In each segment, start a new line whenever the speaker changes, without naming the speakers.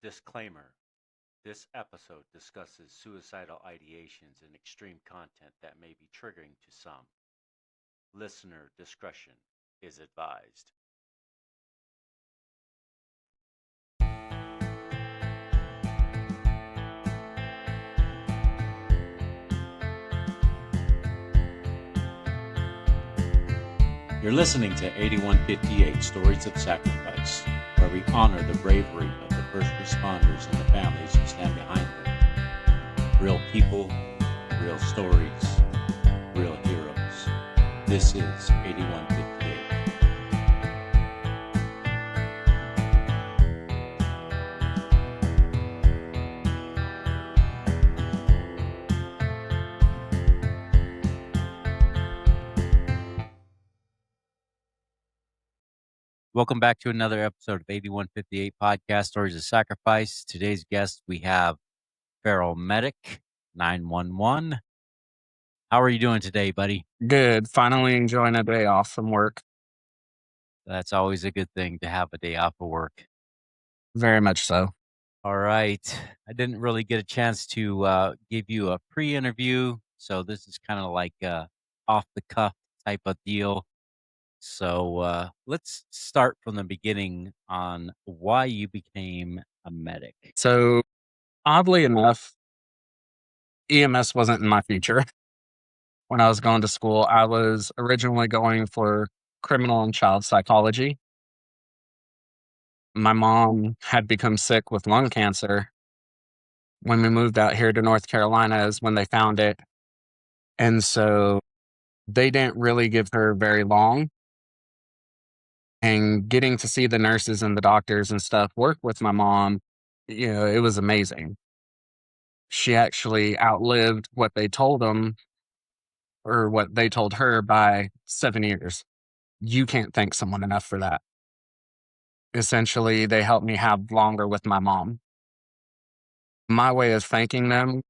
Disclaimer: this episode discusses suicidal ideations and extreme content that may be triggering to some. Listener discretion is advised. You're listening to 8158 Stories of Sacrifice, where we honor the bravery of the first responders and the families who stand behind them. Real people, real stories, real heroes. This is 8158. Welcome back to another episode of 8158 Podcast Stories of Sacrifice. Today's guest, we have paramedic 911. How are you doing today, buddy?
Good. Finally enjoying a day off from work.
That's always a good thing to have a day off of work.
Very much so.
All right. I didn't really get a chance to give you a pre-interview, so this is kind of like a off the cuff type of deal. So let's start from the beginning on why you became a medic.
So, oddly enough, EMS wasn't in my future. When I was going to school, I was originally going for criminal and child psychology. My mom had become sick with lung cancer. When we moved out here to North Carolina is when they found it. And so they didn't really give her very long. And getting to see the nurses and the doctors and stuff work with my mom, it was amazing. She actually outlived what they told them or what they told her by 7 years. You can't thank someone enough for that. Essentially, they helped me have longer with my mom. My way of thanking them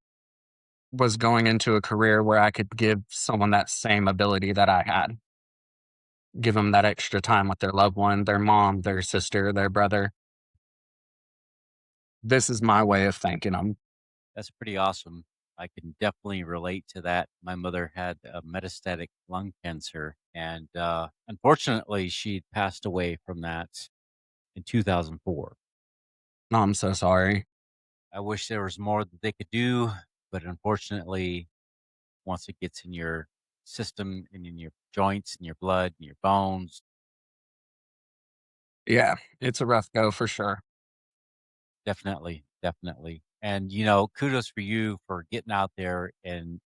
was going into a career where I could give someone that same ability that I had. Give them that extra time with their loved one, their mom, their sister, their brother. This is my way of thanking them.
That's pretty awesome. I can definitely relate to that. My mother had metastatic lung cancer, and unfortunately, she passed away from that in 2004.
No, I'm so sorry.
I wish there was more that they could do, but unfortunately, once it gets in your system and in your joints and your blood and your bones,
Yeah, it's a rough go for sure.
definitely, definitely. And, kudos for you for getting out there and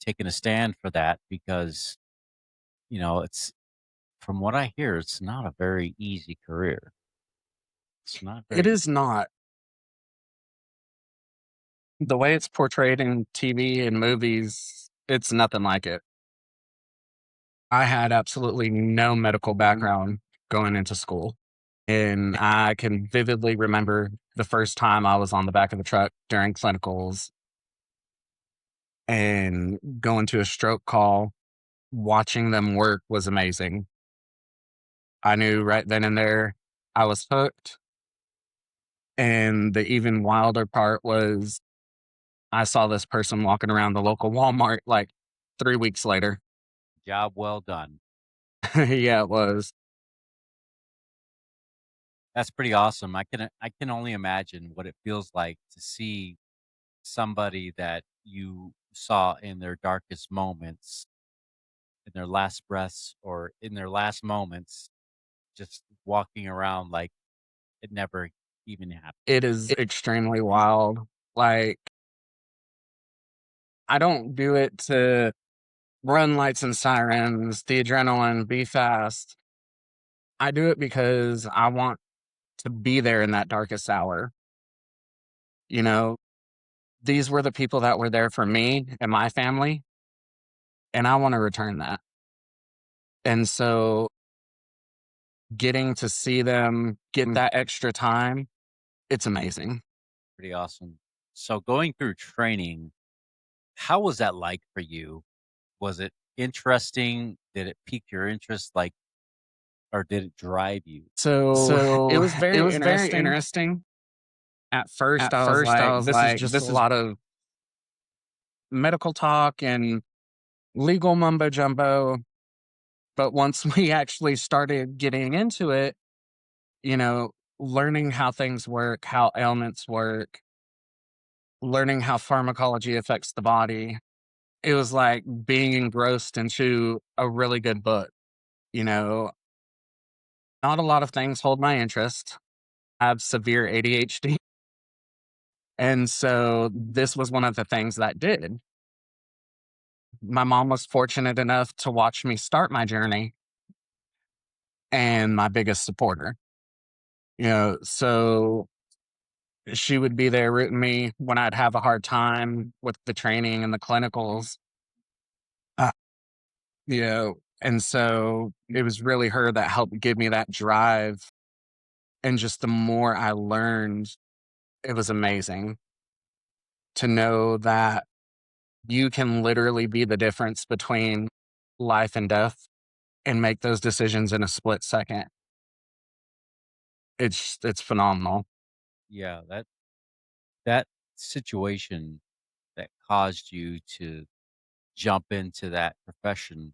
taking a stand for that because, it's from what I hear, it's not a very easy career. It's not
It
very
is not. The way it's portrayed in TV and movies, it's nothing like it. I had absolutely no medical background going into school. And I can vividly remember the first time I was on the back of the truck during clinicals and going to a stroke call, watching them work was amazing. I knew right then and there I was hooked. And the even wilder part was I saw this person walking around the local Walmart like 3 weeks later.
job well done.
Yeah, it was.
That's pretty awesome. I can only imagine what it feels like to see somebody that you saw in their darkest moments, in their last breaths or in their last moments, just walking around like it never even happened.
It is extremely wild. Like, I don't do it to run lights and sirens, the adrenaline, be fast. I do it because I want to be there in that darkest hour. You know, these were the people that were there for me and my family, and I want to return that. And so getting to see them get that extra time, it's amazing.
Pretty awesome. So going through training, how was that like for you? Was it interesting? Did it pique your interest, like, or did it drive you?
So it
So
was
it
very
was very
interesting.
interesting.
At first,
At
I was
first, I
like,
was
this is
like,
just a
this is
lot of medical talk and legal mumbo jumbo. But once we actually started getting into it, you know, learning how things work, how ailments work, learning how pharmacology affects the body, it was like being engrossed into a really good book. You know, not a lot of things hold my interest. I have severe ADHD. And so this was one of the things that did. My mom was fortunate enough to watch me start my journey and my biggest supporter. So she would be there rooting me when I'd have a hard time with the training and the clinicals. Uh, and so it was really her that helped give me that drive. And just the more I learned, it was amazing to know that you can literally be the difference between life and death and make those decisions in a split second. It's phenomenal.
yeah, that situation that caused you to jump into that profession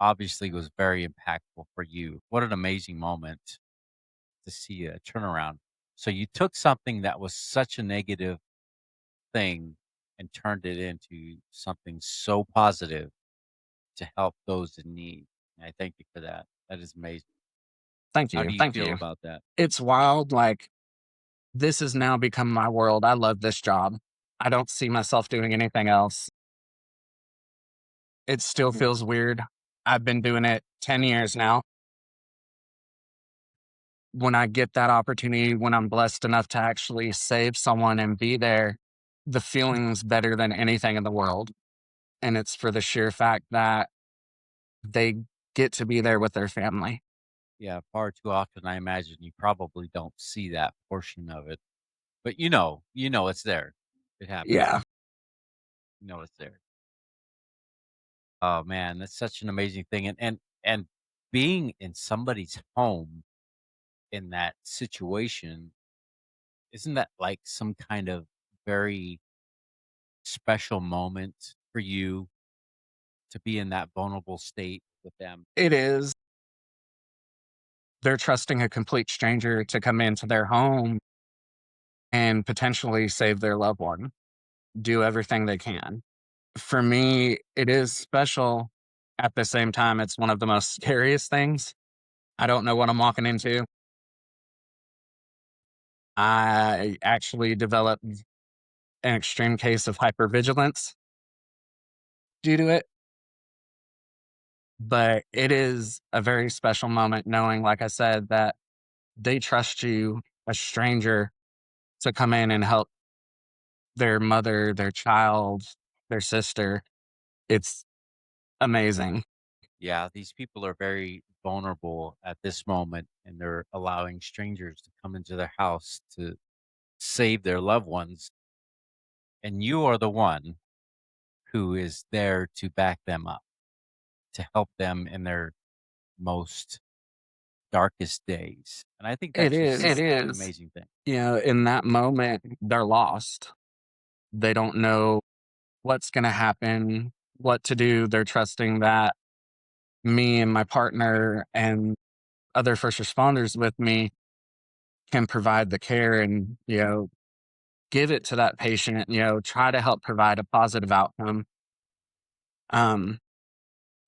obviously was very impactful for you. What an amazing moment to see a turnaround. So you took something that was such a negative thing and turned it into something so positive to help those in need. And I thank you for that. That is amazing.
Thank
How
you.
do you feel about that?
It's wild. Like, this has now become my world. I love this job. I don't see myself doing anything else. It still feels weird. I've been doing it 10 years now. When I get that opportunity, when I'm blessed enough to actually save someone and be there, the feeling's better than anything in the world. And it's for the sheer fact that they get to be there with their family.
Yeah, far too often I imagine you probably don't see that portion of it. But you know it's there. It happens.
Yeah,
You know it's there. Oh man, that's such an amazing thing. And being in somebody's home in that situation, isn't that like some kind of very special moment for you to be in that vulnerable state with them?
it is. They're trusting a complete stranger to come into their home and potentially save their loved one, do everything they can. For me, it is special. At the same time, it's one of the most scariest things. I don't know what I'm walking into. I actually developed an extreme case of hypervigilance due to it, but it is a very special moment knowing, like I said, that they trust you, a stranger, to come in and help their mother, their child, their sister. It's amazing.
Yeah, these people are very vulnerable at this moment and they're allowing strangers to come into their house to save their loved ones. And you are the one who is there to back them up, to help them in their most darkest days. And I think
It
that's just
is.
an amazing thing.
In that moment, they're lost. They don't know what's going to happen, what to do. They're trusting that me and my partner and other first responders with me can provide the care and, give it to that patient, try to help provide a positive outcome. Um,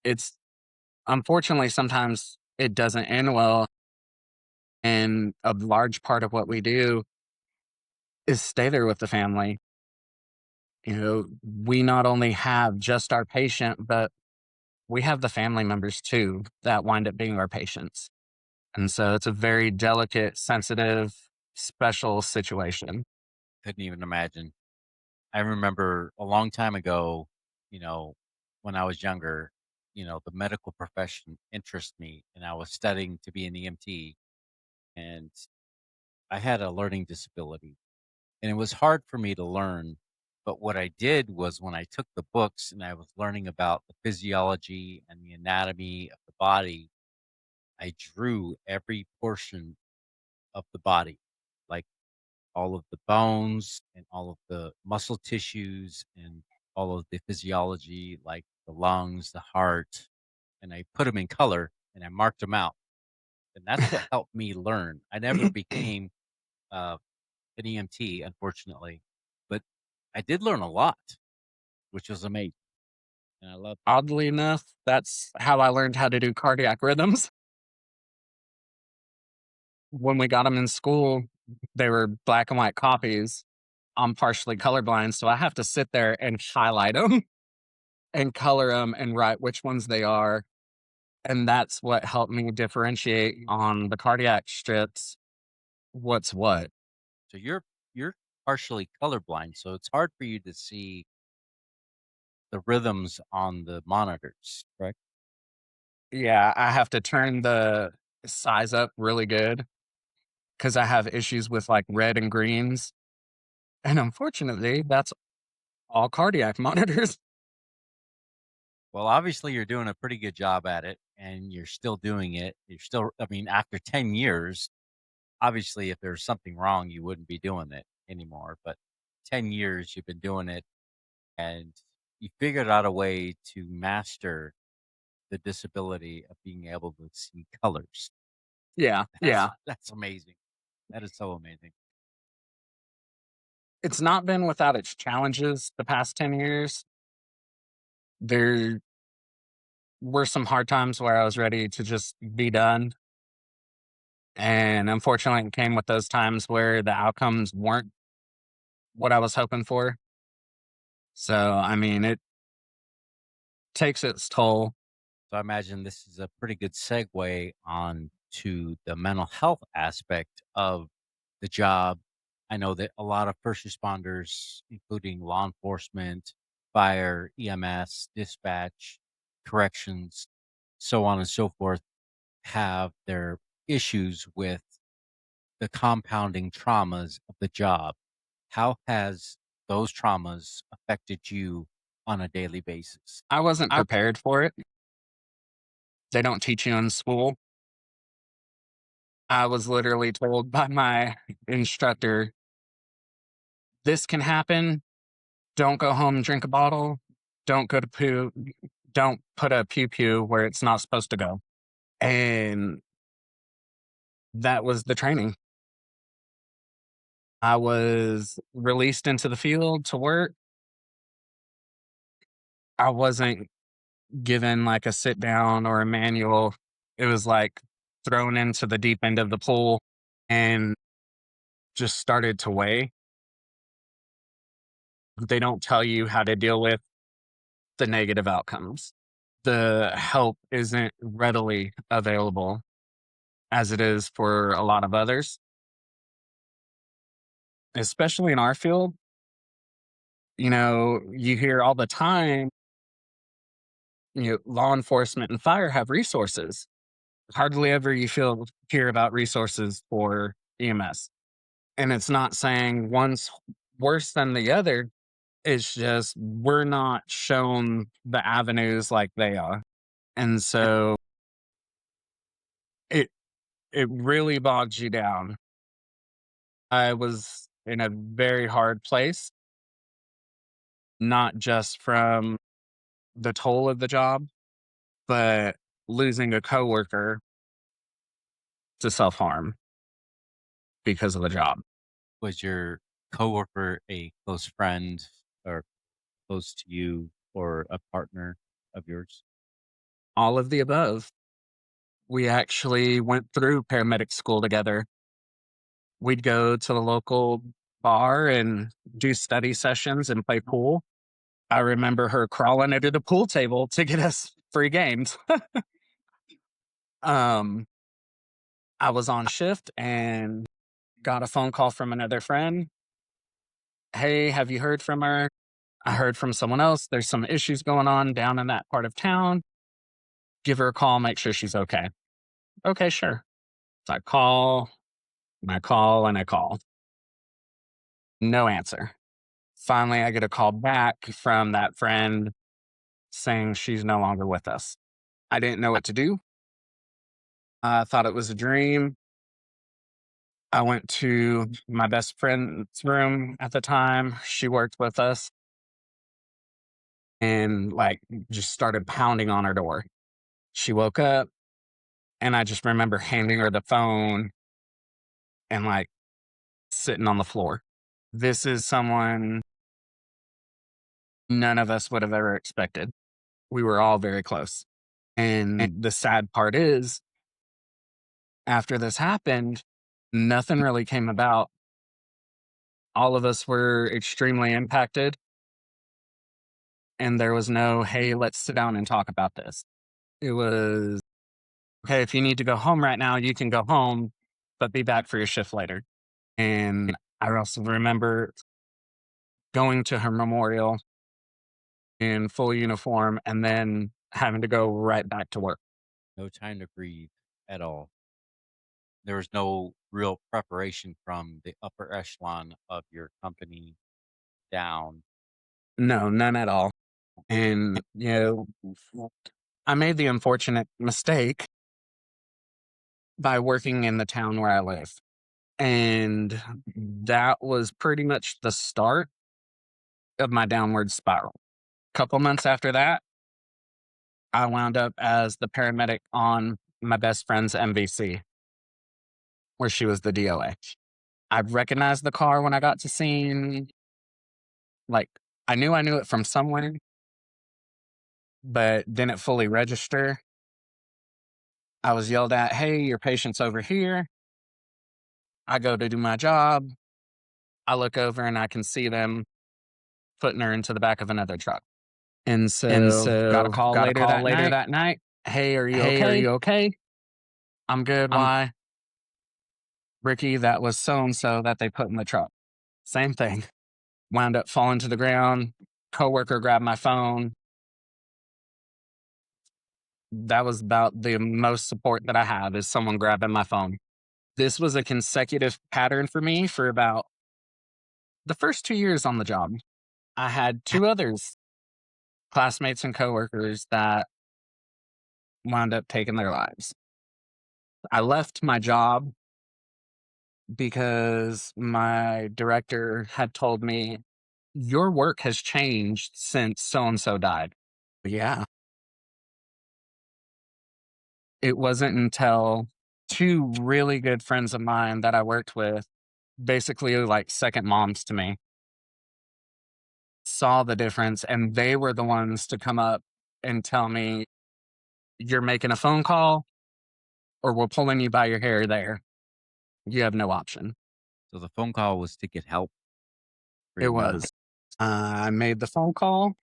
it's unfortunately sometimes it doesn't end well. And a large part of what we do is stay there with the family. We not only have just our patient, but we have the family members too that wind up being our patients. And so it's a very delicate, sensitive, special situation.
Couldn't even imagine. I remember a long time ago, you know, when I was younger, the medical profession interested me and I was studying to be an EMT and I had a learning disability and it was hard for me to learn. But what I did was when I took the books and I was learning about the physiology and the anatomy of the body, I drew every portion of the body. Like all of the bones and all of the muscle tissues and all of the physiology, like the lungs, the heart, and I put them in color and I marked them out. And that's what helped me learn. I never became uh, an EMT, unfortunately, but I did learn a lot, which was amazing. And I love
Oddly enough, that's how I learned how to do cardiac rhythms. When we got them in school, they were black and white copies. I'm partially colorblind, so I have to sit there and highlight them and color them and write which ones they are. And that's what helped me differentiate on the cardiac strips what's what.
so you're partially colorblind, so it's hard for you to see the rhythms on the monitors, correct?
Yeah, I have to turn the size up really good because I have issues with like red and greens. And unfortunately, that's all cardiac monitors.
Well, obviously you're doing a pretty good job at it and you're still doing it. You're still I mean, after 10 years, obviously if there's something wrong, you wouldn't be doing it anymore, but 10 years you've been doing it and you figured out a way to master the disability of being able to see colors.
Yeah,
That's
yeah.
that's amazing. That is so amazing.
It's not been without its challenges the past 10 years. There were some hard times where I was ready to just be done. And unfortunately, it came with those times where the outcomes weren't what I was hoping for. So, I mean, it takes its toll.
So I imagine this is a pretty good segue on to the mental health aspect of the job. I know that a lot of first responders, including law enforcement, fire, EMS, dispatch, corrections, so on and so forth, have their issues with the compounding traumas of the job. How has those traumas affected you on a daily basis?
I wasn't prepared for it. They don't teach you in school. I was literally told by my instructor, this can happen. Don't go home and drink a bottle. Don't go to poo. Don't put a pew pew where it's not supposed to go. And that was the training. I was released into the field to work. I wasn't given like a sit down or a manual. It was like thrown into the deep end of the pool and just started to weigh. They don't tell you how to deal with the negative outcomes. The help isn't readily available as it is for a lot of others, especially in our field. You know, you hear all the time, law enforcement and fire have resources. Hardly ever you hear about resources for EMS. And it's not saying one's worse than the other. It's just we're not shown the avenues like they are. And so it it really bogs you down. I was in a very hard place, not just from the toll of the job, but losing a coworker to self-harm because of the job.
Was your coworker a close friend or close to you or a partner of yours?
All of the above. We actually went through paramedic school together. We'd go to the local bar and do study sessions and play pool. I remember her crawling under the pool table to get us free games. um, I was on shift and got a phone call from another friend. Hey, have you heard from her? I heard from someone else. There's some issues going on down in that part of town. Give her a call, make sure she's okay. Okay, sure. So I call, and I call, and I call. No answer. Finally, I get a call back from that friend saying she's no longer with us. I didn't know what to do. I thought it was a dream. I went to my best friend's room at the time. She worked with us and like just started pounding on her door. She woke up and I just remember handing her the phone and like sitting on the floor. This is someone none of us would have ever expected. We were all very close. And the sad part is, after this happened, nothing really came about. All of us were extremely impacted, and there was no, hey, let's sit down and talk about this. It was, okay, if you need to go home right now, you can go home, but be back for your shift later. And I also remember going to her memorial in full uniform and then having to go right back to work.
No time to breathe at all. There was no real preparation from the upper echelon of your company down.
No, none at all. And, I made the unfortunate mistake by working in the town where I live. And that was pretty much the start of my downward spiral. Couple months after that, I wound up as the paramedic on my best friend's MVC, where she was the DOA. I recognized the car when I got to scene. Like, I knew it from somewhere, but didn't fully register. I was yelled at, hey, your patient's over here. I go to do my job. I look over and I can see them putting her into the back of another truck. And
And
so got a
so,
call
got a
later
call
that
later
night.
that night.
Hey, are you
Hey, are
okay?
you okay?
I'm good.
I'm
Why? Ricky, that was so and so that they put in the truck. Same thing. Wound up falling to the ground. Coworker grabbed my phone. That was about the most support that I have is someone grabbing my phone. This was a consecutive pattern for me for about the first 2 years on the job. I had two others, classmates and coworkers, that wound up taking their lives. I left my job because my director had told me, your work has changed since so and so died. Yeah. It wasn't until two really good friends of mine that I worked with, basically like second moms to me, saw the difference. And they were the ones to come up and tell me, you're making a phone call or we're pulling you by your hair there. You have no option.
So the phone call was to get help for
It
your mother.
was. I made the phone call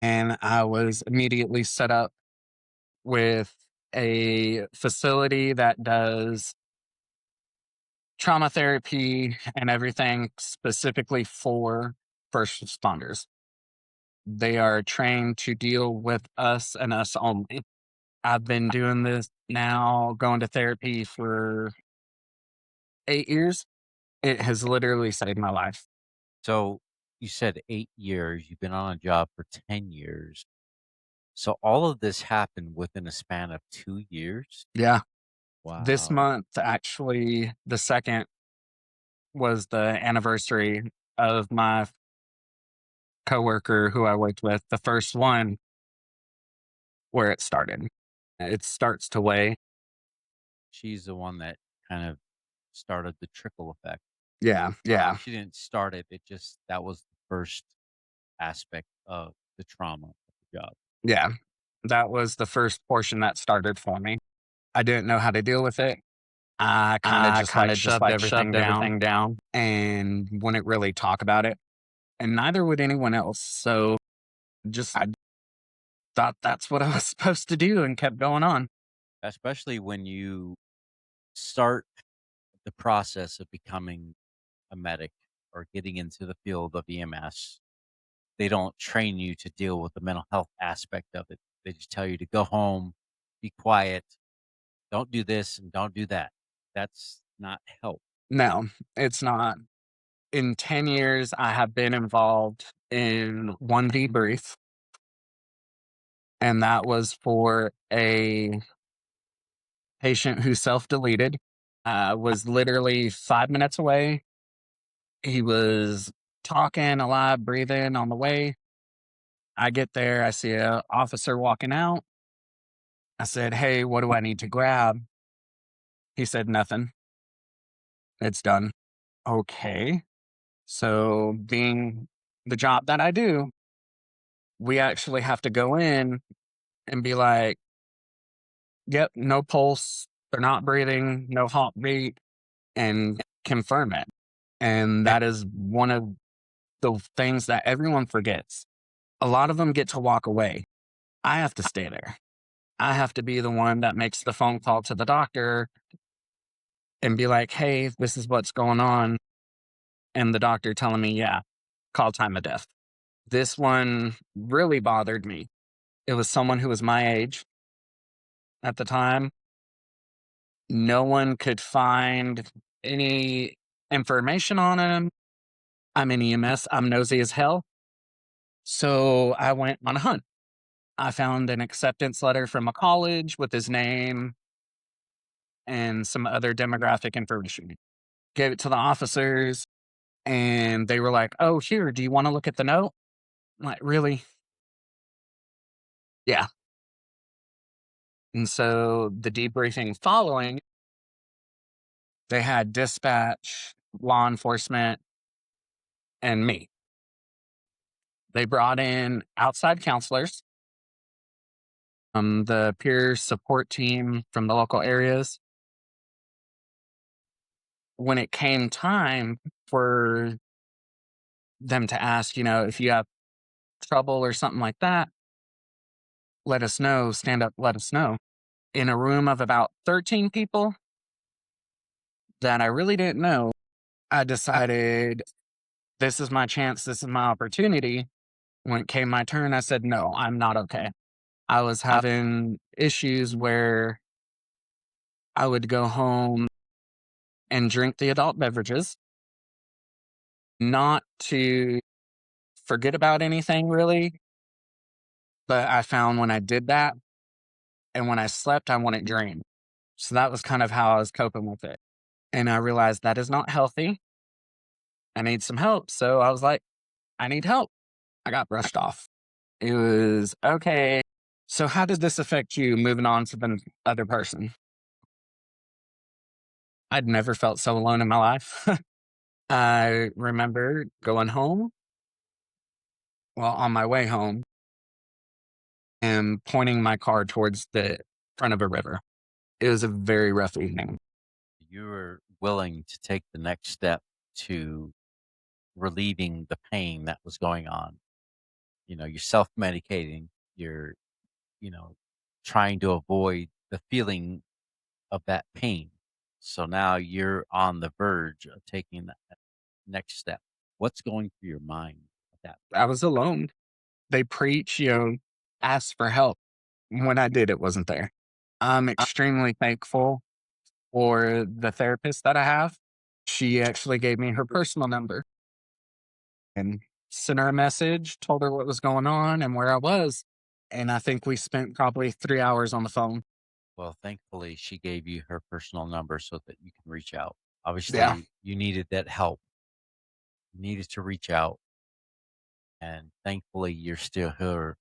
and I was immediately set up with a facility that does trauma therapy and everything specifically for first responders. They are trained to deal with us and us only. I've been doing this now, going to therapy for 8 years. It has literally saved my life.
So you said 8 years. You've been on a job for 10 years. So all of this happened within a span of 2 years.
Yeah. This
Wow.
month, actually, the second was the anniversary of my coworker who I worked with, the first one where it started. It starts to weigh.
She's the one that kind of started the trickle effect.
Yeah.
Yeah. She didn't start it. It just, that was the first aspect of the trauma of the job.
Yeah. That was the first portion that started for me. I didn't know how to deal with it. I kind of
I
just
kind
like
of just
shoved
like
everything
shoved
down
everything down.
and wouldn't really talk about it. And neither would anyone else. So just I thought that's what I was supposed to do and kept going on.
Especially when you start the process of becoming a medic or getting into the field of EMS. They don't train you to deal with the mental health aspect of it. They just tell you to go home, be quiet, don't do this and don't do that. That's not help.
No, it's not. In 10 years, I have been involved in one debrief, and that was for a patient who self deleted. Was literally 5 minutes away. He was talking, alive, breathing on the way. I get there, I see a officer walking out. I said, "Hey, what do I need to grab?" He said, "Nothing. It's done." Okay. So, being the job that I do, we actually have to go in and be like, "Yep, no pulse. They're not breathing, no heartbeat," and confirm it. And that is one of the things that everyone forgets. A lot of them get to walk away. I have to stay there. I have to be the one that makes the phone call to the doctor and be like, "Hey, this is what's going on." And the doctor telling me, "Yeah, call time of death." This one really bothered me. It was someone who was my age at the time. No one could find any information on him. I'm in EMS. I'm nosy as hell. So I went on a hunt. I found an acceptance letter from a college with his name and some other demographic information. Gave it to the officers, and they were like, "Oh, here, do you want to look at the note?" I'm like, "Really?" Yeah. And so the debriefing following, they had dispatch, law enforcement, and me. They brought in outside counselors, the peer support team from the local areas. When it came time for them to ask, if you have trouble or something like that, let us know, stand up, let us know. In a room of about 13 people that I really didn't know, I decided this is my chance, this is my opportunity. When it came my turn, I said, no, I'm not okay. I was having issues where I would go home and drink the adult beverages, not to forget about anything really. But I found when I did that and when I slept, I wouldn't dream. So that was kind of how I was coping with it. And I realized that is not healthy. I need some help. So I was like, I need help. I got brushed off. It was okay. So, how did this affect you moving on to the other person? I'd never felt so alone in my life. I remember going home, well, on my way home, and pointing my car towards the front of a river. It was a very rough evening.
You were willing to take the next step to relieving the pain that was going on. You're self-medicating. You're, you know, trying to avoid the feeling of that pain. So now you're on the verge of taking that next step. What's going through your mind at that?
I was alone. They preach, ask for help. When I did, it wasn't there. I'm extremely thankful for the therapist that I have. She actually gave me her personal number and sent her a message, told her what was going on and where I was. And I think we spent probably 3 hours on the phone.
Well, thankfully, she gave you her personal number so that you can reach out.
Yeah,
Obviously, you needed that help. You needed to reach out, and thankfully, you're still here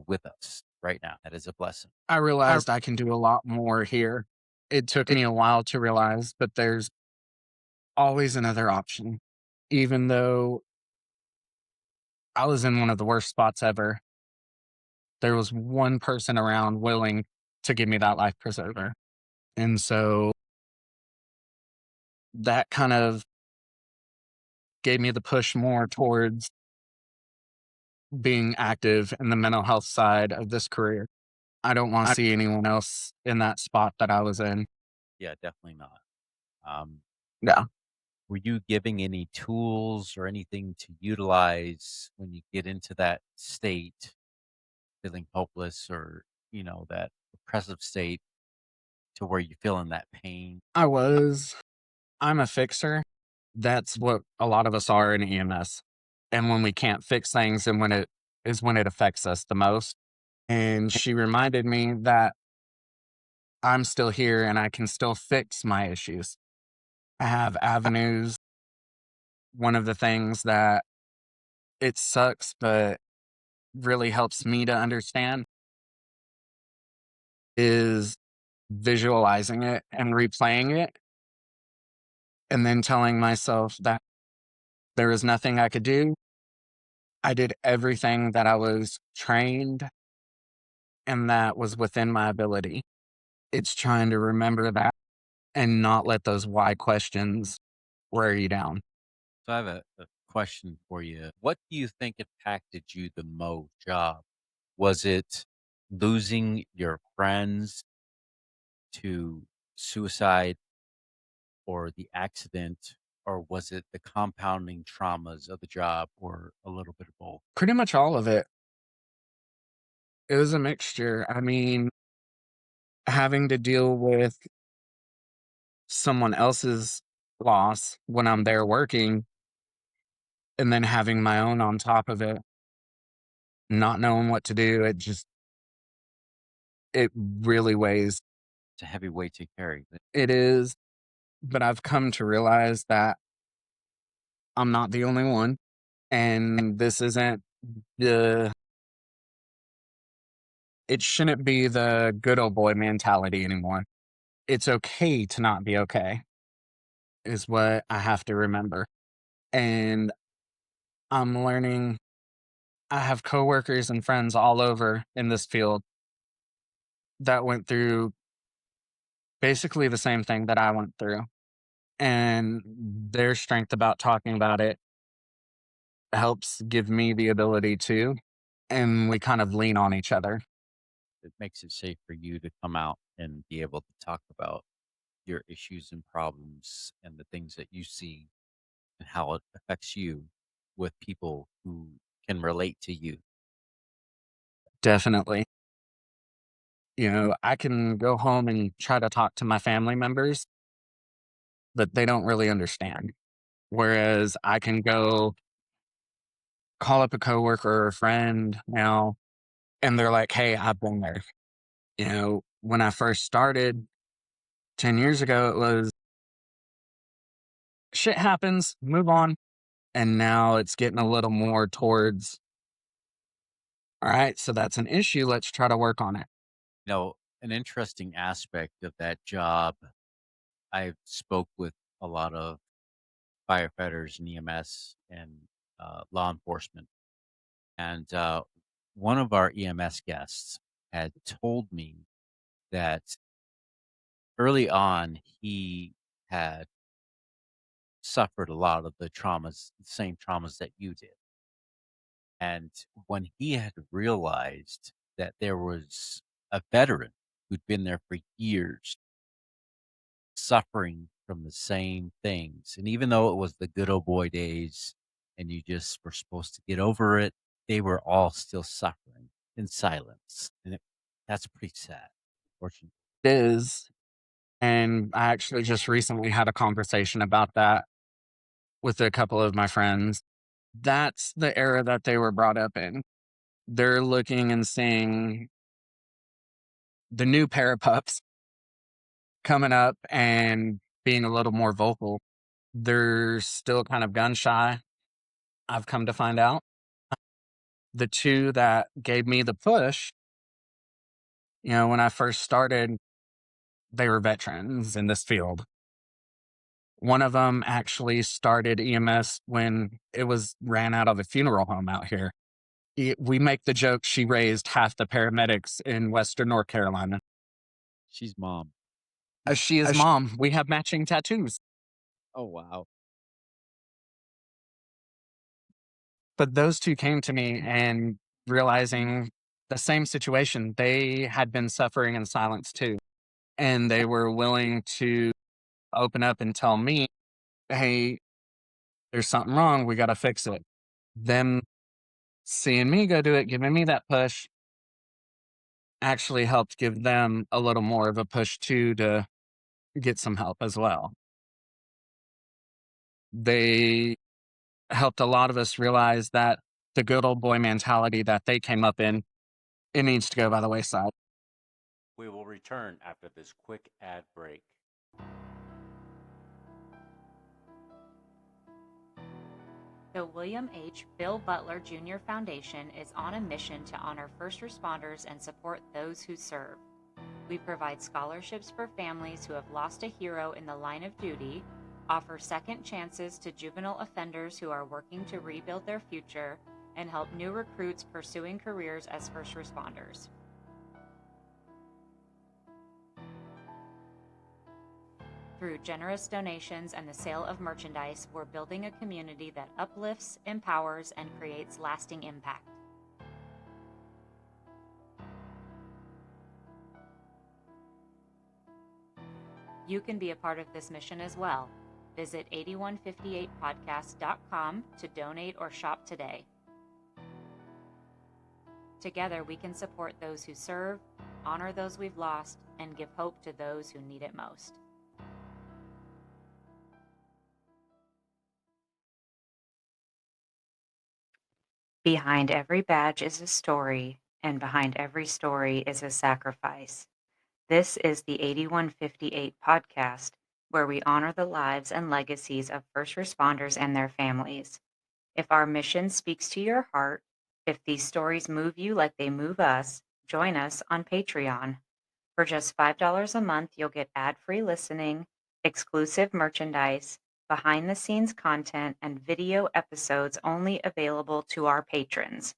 with us right now. That is a blessing.
I
I
realized I can do a lot more here. It took me a while to realize, but there's always another option. Even though I was in one of the worst spots ever, there was one person around willing to give me that life preserver. And so that kind of gave me the push more towards being active in the mental health side of this career. I don't want to see anyone else in that spot that I was in.
Yeah, definitely not. Um,
Yeah,
were you giving any tools or anything to utilize when you get into that state, feeling hopeless or, that oppressive state to where you're feeling that pain?
I was. I'm a fixer. That's what a lot of us are in EMS. And when we can't fix things and when it affects us the most. And she reminded me that I'm still here and I can still fix my issues. I have avenues. One of the things that it sucks, but really helps me to understand is visualizing it and replaying it and then telling myself that there is nothing I could do. I did everything that I was trained and that was within my ability. It's trying to remember that and not let those why questions wear you down.
So I have a question for you. What do you think impacted you the most job? Was it losing your friends to suicide or the accident, or was it the compounding traumas of the job, or a little bit of both?
Pretty much all of it. It was a mixture. I mean, having to deal with someone else's loss when I'm there working and then having my own on top of it, not knowing what to do, it really weighs.
It's a heavy weight to carry.
It is, but I've come to realize that I'm not the only one, and this isn't the it shouldn't be the good old boy mentality anymore. It's okay to not be okay, is what I have to remember. And I'm learning. I have coworkers and friends all over in this field that went through basically the same thing that I went through. And their strength about talking about it helps give me the ability to. And we kind of lean on each other.
It makes it safe for you to come out and be able to talk about your issues and problems and the things that you see and how it affects you with people who can relate to you.
Definitely. I can go home and try to talk to my family members, but they don't really understand. Whereas I can go call up a coworker or a friend now, and they're like, hey, I've been there. When I first started 10 years ago, it was shit happens, move on. And now it's getting a little more towards, all right, so that's an issue. Let's try to work on it.
You know, an interesting aspect of that job, I spoke with a lot of firefighters and EMS and law enforcement. And one of our EMS guests had told me that early on he had suffered a lot of the traumas, the same traumas that you did. And when he had realized that there was a veteran who'd been there for years suffering from the same things, and even though it was the good old boy days and you just were supposed to get over it, they were all still suffering in silence. And that's pretty sad, fortunately.
It is. And I actually just recently had a conversation about that with a couple of my friends. That's the era that they were brought up in. They're looking and seeing the new pair of pups coming up and being a little more vocal. They're still kind of gun shy, I've come to find out. The two that gave me the push, when I first started, they were veterans in this field. One of them actually started EMS when it was ran out of a funeral home out here. We make the joke she raised half the paramedics in Western North Carolina.
She's mom.
She is mom. We have matching tattoos.
Oh, wow.
But those two came to me and realizing the same situation, they had been suffering in silence too. And they were willing to open up and tell me, hey, there's something wrong. We got to fix it. Them seeing me go do it, giving me that push, actually helped give them a little more of a push too to get some help as well. They helped a lot of us realize that the good old boy mentality that they came up in, it needs to go by the wayside.
We will return after this quick ad break.
The William H. Bill Butler Jr. Foundation is on a mission to honor first responders and support those who serve. We provide scholarships for families who have lost a hero in the line of duty, offer second chances to juvenile offenders who are working to rebuild their future, and help new recruits pursuing careers as first responders. Through generous donations and the sale of merchandise, we're building a community that uplifts, empowers, and creates lasting impact. You can be a part of this mission as well. Visit 8158podcast.com to donate or shop today. Together, we can support those who serve, honor those we've lost, and give hope to those who need it most. Behind every badge is a story, and behind every story is a sacrifice. This is the 8158 podcast, where we honor the lives and legacies of first responders and their families. If our mission speaks to your heart, if these stories move you like they move us, join us on Patreon. For just $5 a month, you'll get ad-free listening, exclusive merchandise, behind-the-scenes content, and video episodes only available to our patrons.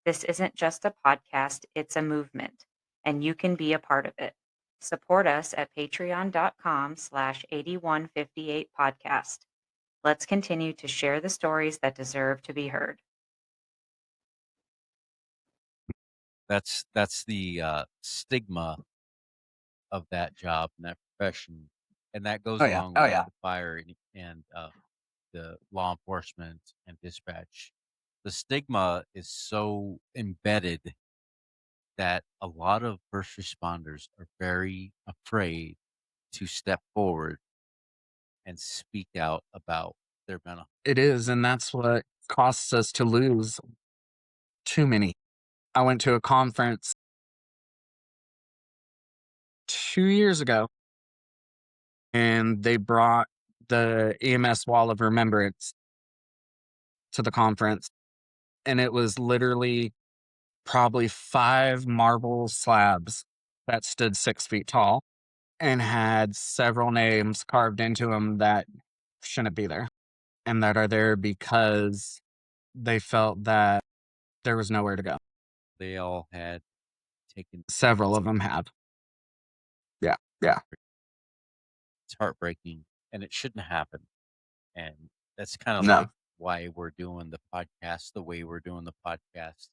This isn't just a podcast, it's a movement, and you can be a part of it. Support us at patreon.com/8158podcast. Let's continue to share the stories that deserve to be heard.
That's the stigma of that job and that profession, and that goes
Oh yeah.
along
Oh
with
yeah.
the fire and the law enforcement and dispatch. The stigma is so embedded that a lot of first responders are very afraid to step forward and speak out about their mental.
It is, and that's what costs us to lose too many. I went to a conference 2 years ago, and they brought the EMS Wall of Remembrance to the conference, and it was literally probably 5 marble slabs that stood 6 feet tall and had several names carved into them that shouldn't be there and that are there because they felt that there was nowhere to go.
They all had taken.
Several of them have. Yeah. Yeah.
It's heartbreaking, and it shouldn't happen. And that's kind of
No.
like why we're doing the podcast the way we're doing the podcast,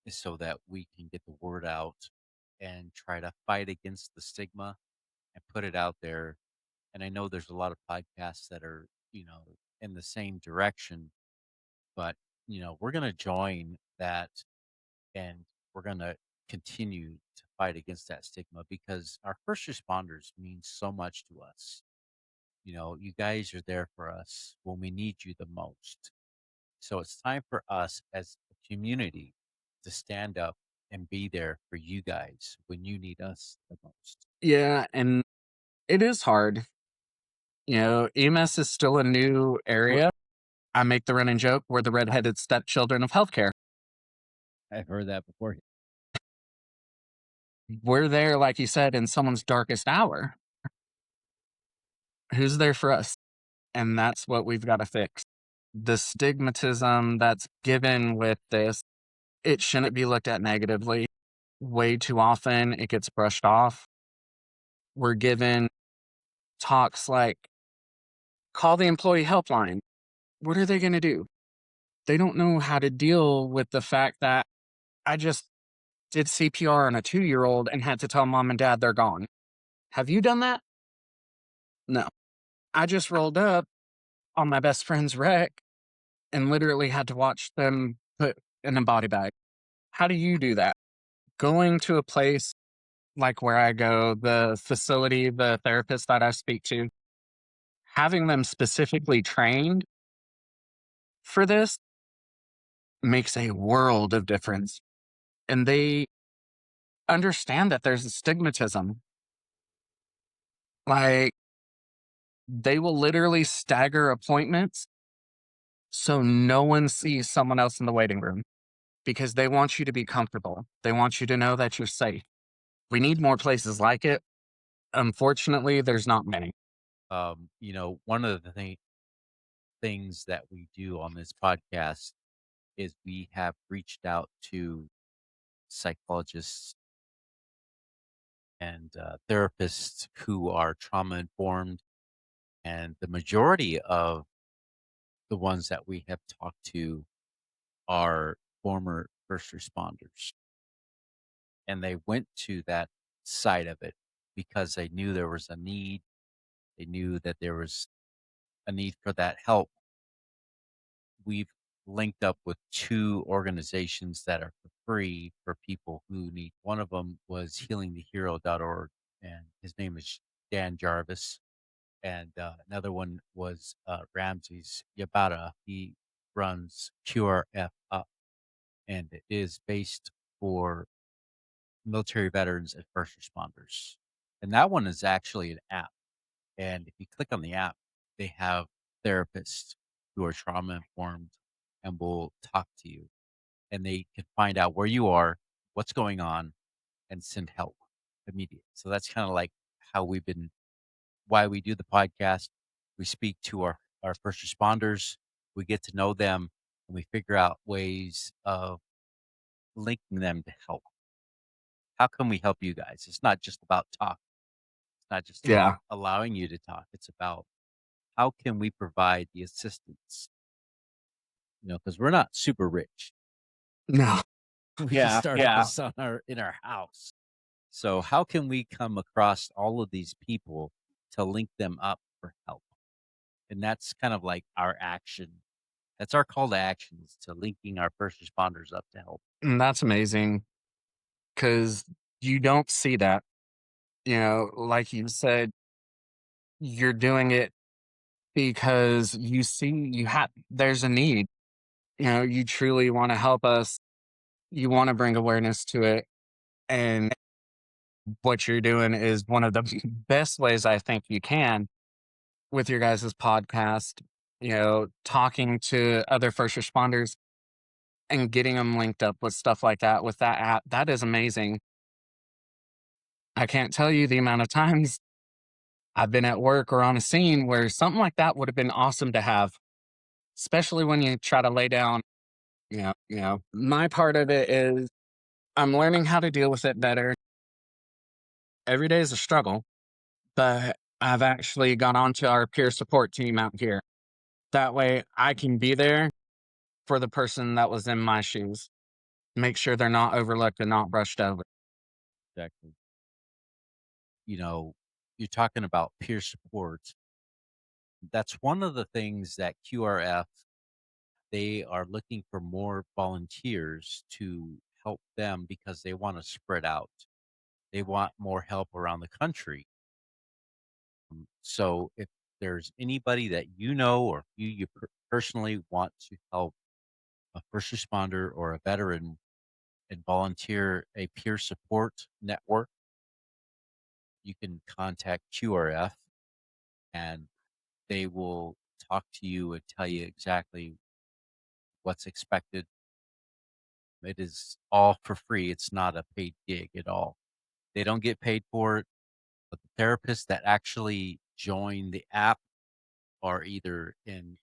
is so that we can get the word out and try to fight against the stigma and put it out there. And I know there's a lot of podcasts that are, in the same direction, but we're going to join that, and we're going to continue to fight against that stigma because our first responders mean so much to us. You guys are there for us when we need you the most. So it's time for us as a community to stand up and be there for you guys when you need us the most.
Yeah. And it is hard. EMS is still a new area. I make the running joke, we're the redheaded stepchildren of healthcare.
I've heard that before.
We're there, like you said, in someone's darkest hour. Who's there for us? And that's what we've got to fix. The stigmatism that's given with this, it shouldn't be looked at negatively. Way too often, it gets brushed off. We're given talks like, call the employee helpline. What are they going to do? They don't know how to deal with the fact that I just did CPR on a 2-year-old and had to tell mom and dad they're gone. Have you done that? No. I just rolled up on my best friend's wreck and literally had to watch them put in a body bag. How do you do that? Going to a place like where I go, the facility, the therapist that I speak to, having them specifically trained for this makes a world of difference. And they understand that there's a stigmatism. Like, they will literally stagger appointments so no one sees someone else in the waiting room because they want you to be comfortable. They want you to know that you're safe. We need more places like it. Unfortunately, there's not many.
One of the things that we do on this podcast is we have reached out to psychologists and therapists who are trauma informed. And the majority of the ones that we have talked to are former first responders. And they went to that side of it because they knew there was a need. They knew that there was a need for that help. We've linked up with two organizations that are for free for people who need. One of them was healingthehero.org, and his name is Dan Jarvis. And another one was Ramses Yabata. He runs QRF Up, and it is based for military veterans and first responders. And that one is actually an app. And if you click on the app, they have therapists who are trauma informed and will talk to you. And they can find out where you are, what's going on, and send help immediately. So that's kind of like how why we do the podcast. We speak to our first responders, we get to know them, and we figure out ways of linking them to help. How can we help you guys? It's not just about talk. It's not just about
Yeah.
allowing you to talk. It's about how can we provide the assistance? Because we're not super rich.
No.
We just started this on in our house. So how can we come across all of these people to link them up for help? And that's kind of like our action. That's our call to action, is to linking our first responders up to help.
And that's amazing because you don't see that. Like you said, you're doing it because you see there's a need. You truly want to help us. You want to bring awareness to it. And what you're doing is one of the best ways I think you can with your guys' podcast, talking to other first responders and getting them linked up with stuff like that with that app. That is amazing. I can't tell you the amount of times I've been at work or on a scene where something like that would have been awesome to have, especially when you try to lay down. My part of it is I'm learning how to deal with it better. Every day is a struggle, but I've actually gone on to our peer support team out here. That way I can be there for the person that was in my shoes, make sure they're not overlooked and not brushed over.
Exactly. You're talking about peer support. That's one of the things that QRF, they are looking for more volunteers to help them because they want to spread out. They want more help around the country. So if there's anybody that or personally want to help a first responder or a veteran and volunteer a peer support network, you can contact QRF and they will talk to you and tell you exactly what's expected. It is all for free. It's not a paid gig at all. They don't get paid for it, but the therapists that actually join the app are either in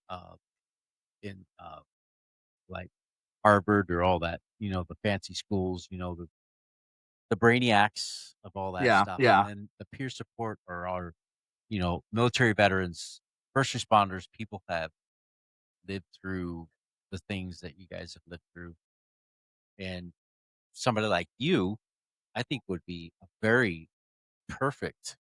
like Harvard or all that, the fancy schools, the brainiacs of all that
Yeah,
stuff. And
yeah,
then the peer support are our, military veterans, first responders, people have lived through the things that you guys have lived through. And somebody like you, I think would be a very perfect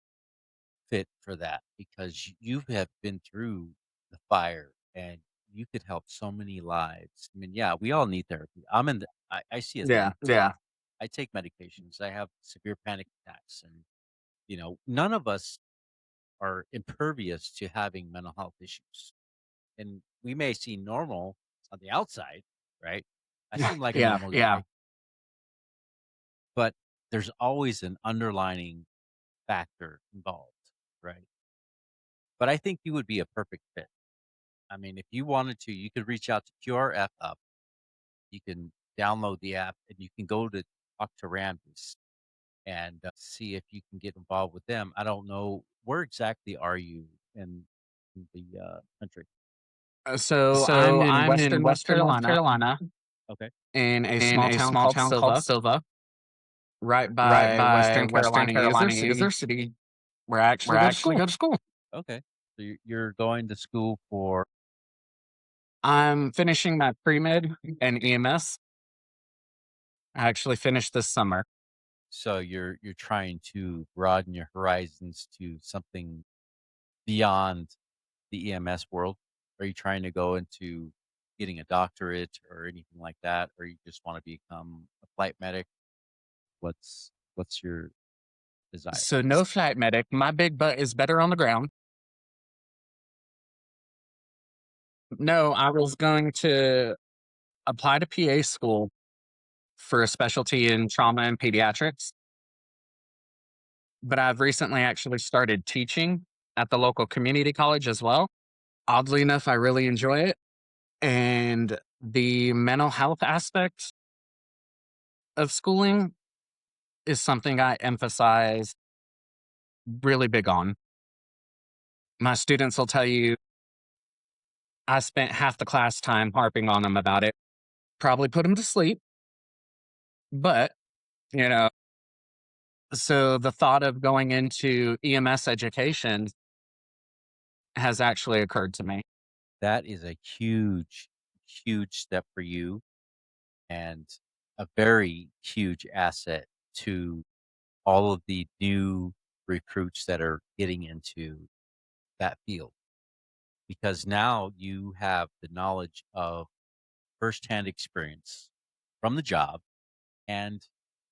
fit for that because you have been through the fire and you could help so many lives. I mean, yeah, we all need therapy. I see it as
yeah,
too.
yeah,
I take medications. I have severe panic attacks and none of us are impervious to having mental health issues. And we may seem normal on the outside, right? I seem like a
yeah,
normal
yeah.
guy, but there's always an underlining factor involved, right? But I think you would be a perfect fit. I mean, if you wanted to, you could reach out to QRF Up. You can download the app and you can go to talk to Ramses and see if you can get involved with them. I don't know where exactly are you in the country.
So I'm
So
in
I'm
Western
in
North
Western North
Carolina
Carolina. Okay.
in a
In
small
a
town
small
called
town called
Silva,
Silva,
right
right
by
by
Western
Western
Carolina
Carolina
University,
University,
where I
where
actually
I
go to
actually
school.
go to school. Okay. So you're going to school for,
I'm finishing my pre-med and EMS. I actually finished this summer.
so you're trying to broaden your horizons to something beyond the EMS world? Are you trying to go into getting a doctorate or anything like that, or you just want to become a flight medic? What's your desire?
So no flight medic. My big butt is better on the ground. No, I was going to apply to PA school for a specialty in trauma and pediatrics, but I've recently actually started teaching at the local community college as well. Oddly enough, I really enjoy it. And the mental health aspect of schooling is something I emphasize really big on. My students will tell you I spent half the class time harping on them about it. Probably put them to sleep, but you know, so the thought of going into EMS education has actually occurred to me.
That is a huge, huge step for you and a very huge asset to all of the new recruits that are getting into that field because now you have the knowledge of firsthand experience from the job and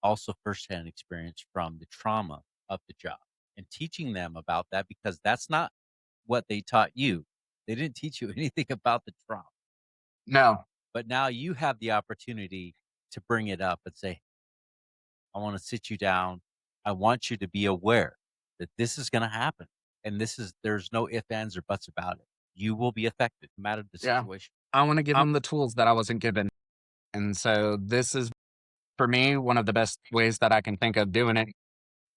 also firsthand experience from the trauma of the job and teaching them about that because that's not what they taught you. They didn't teach you anything about the trauma,
No,
but now you have the opportunity to bring it up and say, I want to sit you down. I want you to be aware that this is going to happen. And there's no ifs, ands, or buts about it. You will be affected no matter the
yeah,
situation.
I want to give them the tools that I wasn't given. And so this is, for me, one of the best ways that I can think of doing it.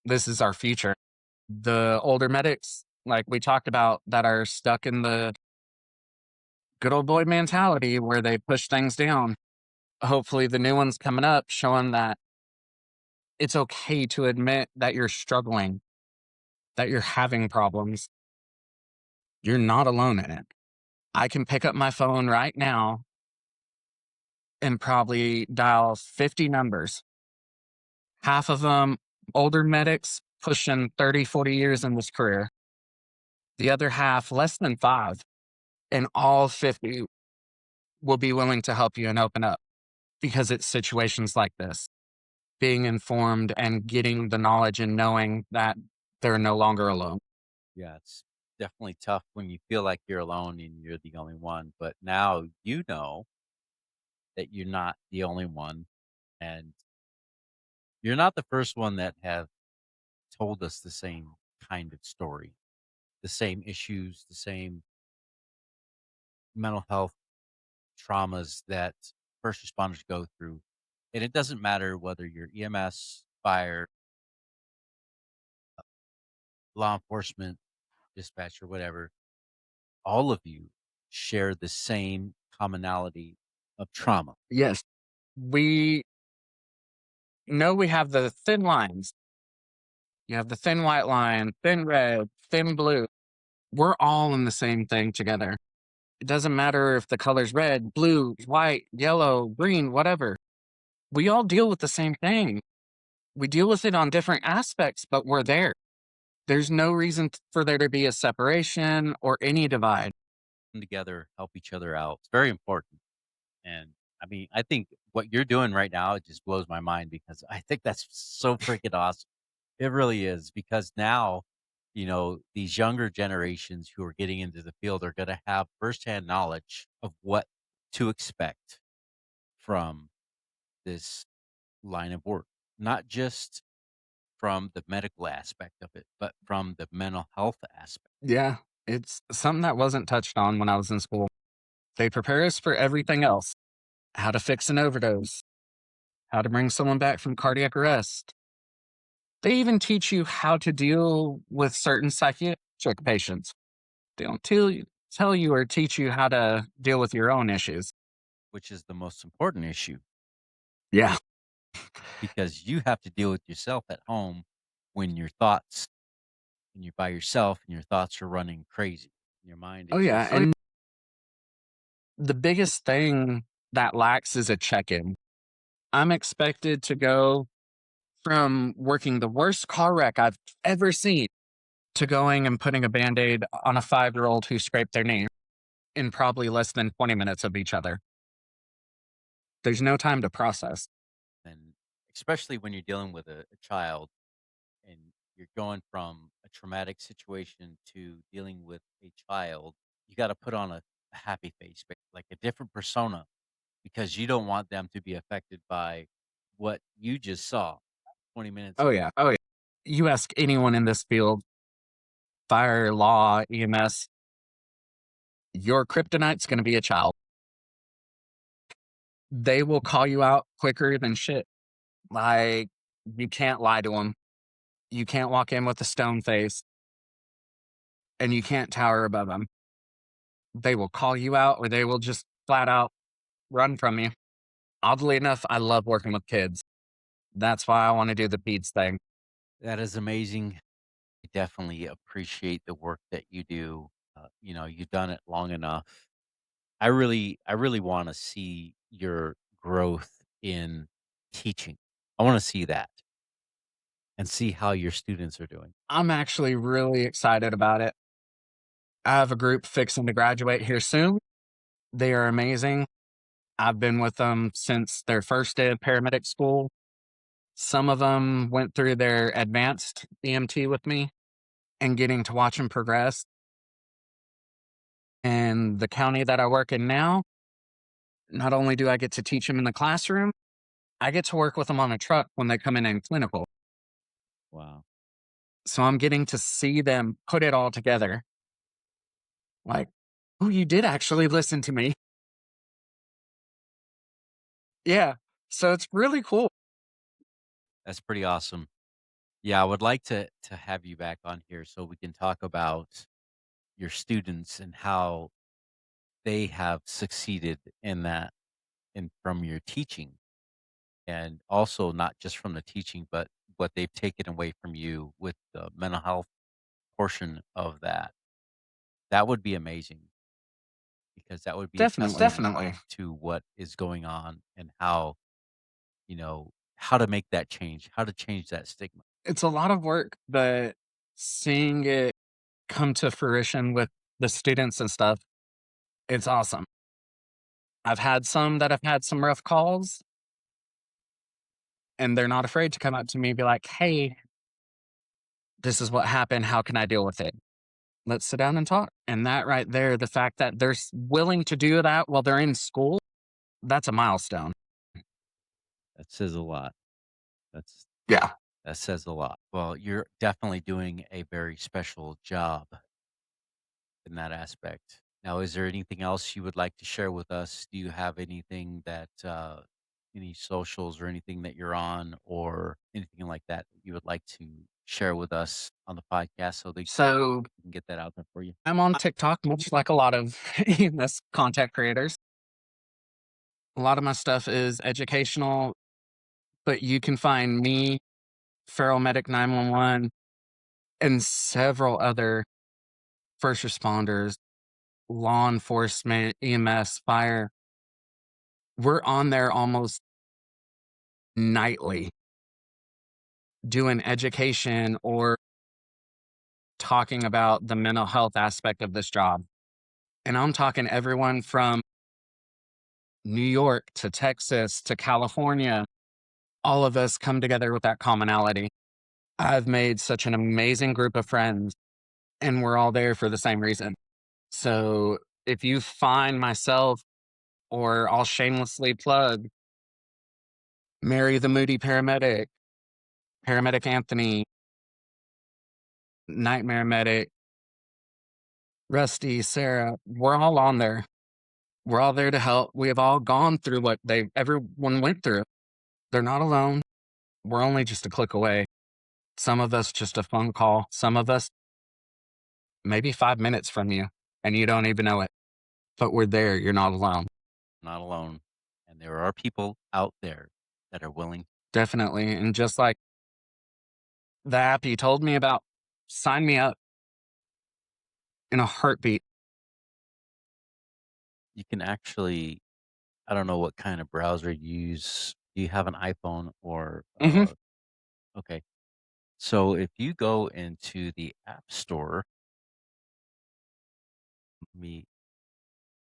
This is our future. The older medics, like we talked about, that are stuck in the good old boy mentality where they push things down. Hopefully, the new ones coming up showing that it's okay to admit that you're struggling, that you're having problems. You're not alone in it. I can pick up my phone right now and probably dial 50 numbers. Half of them older medics pushing 30, 40 years in this career. The other half, less than five. And all 50 will be willing to help you and open up because it's situations like this. Being informed and getting the knowledge and knowing that they're no longer alone.
Yeah, it's definitely tough when you feel like you're alone and you're the only one. But now you know that you're not the only one. And you're not the first one that have told us the same kind of story, the same issues, the same mental health traumas that first responders go through. And it doesn't matter whether you're EMS, fire, law enforcement, dispatch, or whatever, all of you share the same commonality of trauma.
Yes. We know we have the thin lines. You have the thin white line, thin red, thin blue. We're all in the same thing together. It doesn't matter if the color's red, blue, white, yellow, green, whatever. We all deal with the same thing. We deal with it on different aspects, but we're there. There's no reason for there to be a separation or any divide.
Together, help each other out. It's very important. And I mean, I think what you're doing right now, it just blows my mind because I think that's so freaking awesome. It really is because now, these younger generations who are getting into the field are going to have firsthand knowledge of what to expect from this line of work. Not just from the medical aspect of it, but from the mental health aspect,
Yeah, it's something that wasn't touched on when I was in school. They prepare us for everything else: how to fix an overdose, how to bring someone back from cardiac arrest. They even teach you how to deal with certain psychiatric patients. They don't tell you or teach you how to deal with your own issues.
which is the most important issue
Yeah.
because you have to deal with yourself at home when your thoughts when you're by yourself and your thoughts are running crazy. Your mind
Oh,
is
yeah.
just
And the biggest thing that lacks is a check in. I'm expected to go from working the worst car wreck I've ever seen to going and putting a band aid on a 5-year-old who scraped their knee in probably less than 20 minutes of each other. There's no time to process.
and especially when you're dealing with a child and you're going from a traumatic situation to dealing with a child, you got to put on a happy face, like a different persona, because you don't want them to be affected by what you just saw 20 minutes
Oh,
ago.
yeah. Oh, yeah. You ask anyone in this field, fire, law, EMS, your kryptonite's going to be a child. They will call you out quicker than shit. Like, you can't lie to them. You can't walk in with a stone face and you can't tower above them. They will call you out or they will just flat out run from you. Oddly enough, I love working with kids. That's why I want to do the peds thing.
That is amazing. I definitely appreciate the work that you do. You've done it long enough. I really want to see your growth in teaching. I want to see that and see how your students are doing.
I'm actually really excited about it. I have a group fixing to graduate here soon. They are amazing. I've been with them since their first day of paramedic school. Some of them went through their advanced EMT with me and getting to watch them progress. And the county that I work in now, not only do I get to teach them in the classroom, I get to work with them on a truck when they come in clinical.
Wow.
So I'm getting to see them put it all together. Like, oh, you did actually listen to me. Yeah. So it's really cool.
That's pretty awesome. Yeah, I would like to have you back on here so we can talk about your students and how they have succeeded in that and from your teaching, and also not just from the teaching, but what they've taken away from you with the mental health portion of that. That would be amazing because that would be a
Definitely.
testament to what is going on and how to make that change, how to change that stigma.
It's a lot of work, but seeing it come to fruition with the students and stuff, it's awesome. I've had some that have had some rough calls and they're not afraid to come up to me and be like, hey, this is what happened. How can I deal with it? Let's sit down and talk. And that right there, the fact that they're willing to do that while they're in school, that's a milestone.
That says a lot. That's
Yeah.
that says a lot. Well, you're definitely doing a very special job in that aspect. Now, is there anything else you would like to share with us? Do you have anything that, any socials or anything that you're on or anything like that that you would like to share with us on the podcast so they
So
can get that out there for you?
I'm on TikTok, much like a lot of EMS content creators. A lot of my stuff is educational, but you can find me, Feral Medic 911, and several other first responders, law enforcement, EMS, fire. We're on there almost nightly doing education or talking about the mental health aspect of this job. And I'm talking everyone from New York to Texas to California. All of us come together with that commonality. I've made such an amazing group of friends, and we're all there for the same reason. So if you find myself, or I'll shamelessly plug Mary the Moody Paramedic, Paramedic Anthony, Nightmare Medic, Rusty, Sarah, we're all on there. We're all there to help. We have all gone through what everyone went through. They're not alone. We're only just a click away. Some of us just a phone call. Some of us maybe 5 minutes from you, and you don't even know it. But we're there. You're not alone.
Not alone. And there are people out there that are willing.
Definitely. And just like the app you told me about, sign me up in a heartbeat.
You can actually, I don't know what kind of browser you use. Do you have an iPhone or,
Hmm.
okay. So if you go into the App Store, let me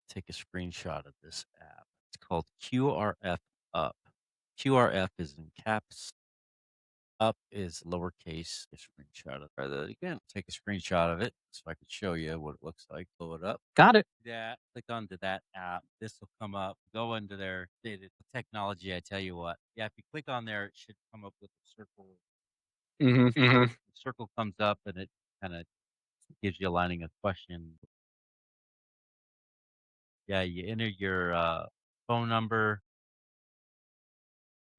take a screenshot of this app. It's called QRF Up. QRF is in caps. Up is lowercase. A screenshot of try that again. Take a screenshot of it so I can show you what it looks like. Blow it up.
Got it.
That click onto that app. This will come up. Go into there. Technology. I tell you what. Yeah, if you click on there, it should come up with a circle.
Hmm.
The circle comes up and it kind of gives you a lining of question. Yeah, you enter your phone number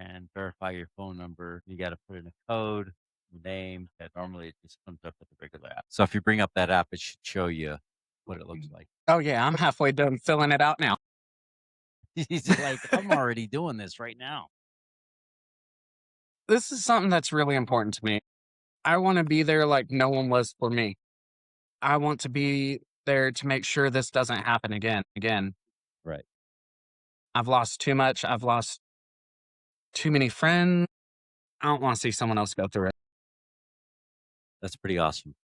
and verify your phone number. You got to put in a code, name. That normally it just comes up with the regular app. So if you bring up that app, it should show you what it looks like.
Oh, yeah. I'm halfway done filling it out now.
He's like, I'm already doing this right now.
This is something that's really important to me. I want to be there like no one was for me. I want to be there to make sure this doesn't happen again.
Right.
I've lost too much. I've lost too many friends. I don't want to see someone else go through it.
That's pretty awesome.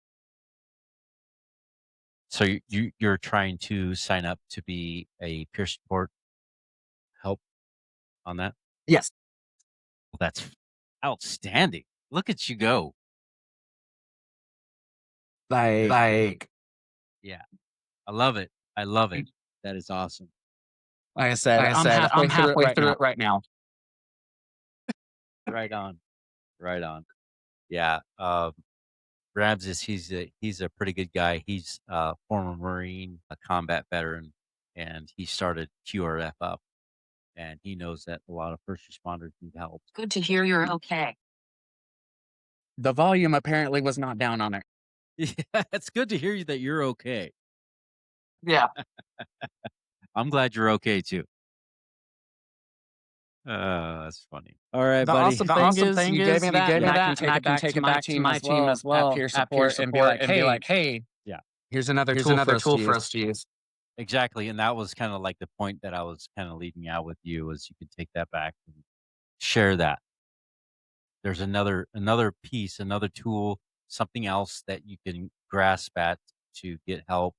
So you're trying to sign up to be a peer support help on that?
Yes.
Well, that's outstanding. Look at you go.
Like
Yeah. I love it. I love it. That is awesome.
I said, I'm halfway through it right now.
Right on. Right on. Yeah. Rabs is he's a pretty good guy. He's a former Marine, a combat veteran, and he started QRF up. And he knows that a lot of first responders need help.
Good to hear you're okay.
The volume apparently was not down on it.
Yeah, it's good to hear you that you're okay.
Yeah.
I'm glad you're okay too. That's funny. All right,
The
buddy.
awesome thing you gave me that, and I can take it back to my team as well at peer support and be like, hey,
Yeah.
here's another
Here's
tool
another
for
tool for
us to use.
Exactly, and that was kind of like the point that I was kind of leading out with you, was you could take that back and share that. There's another piece, another tool, something else that you can grasp at to get help.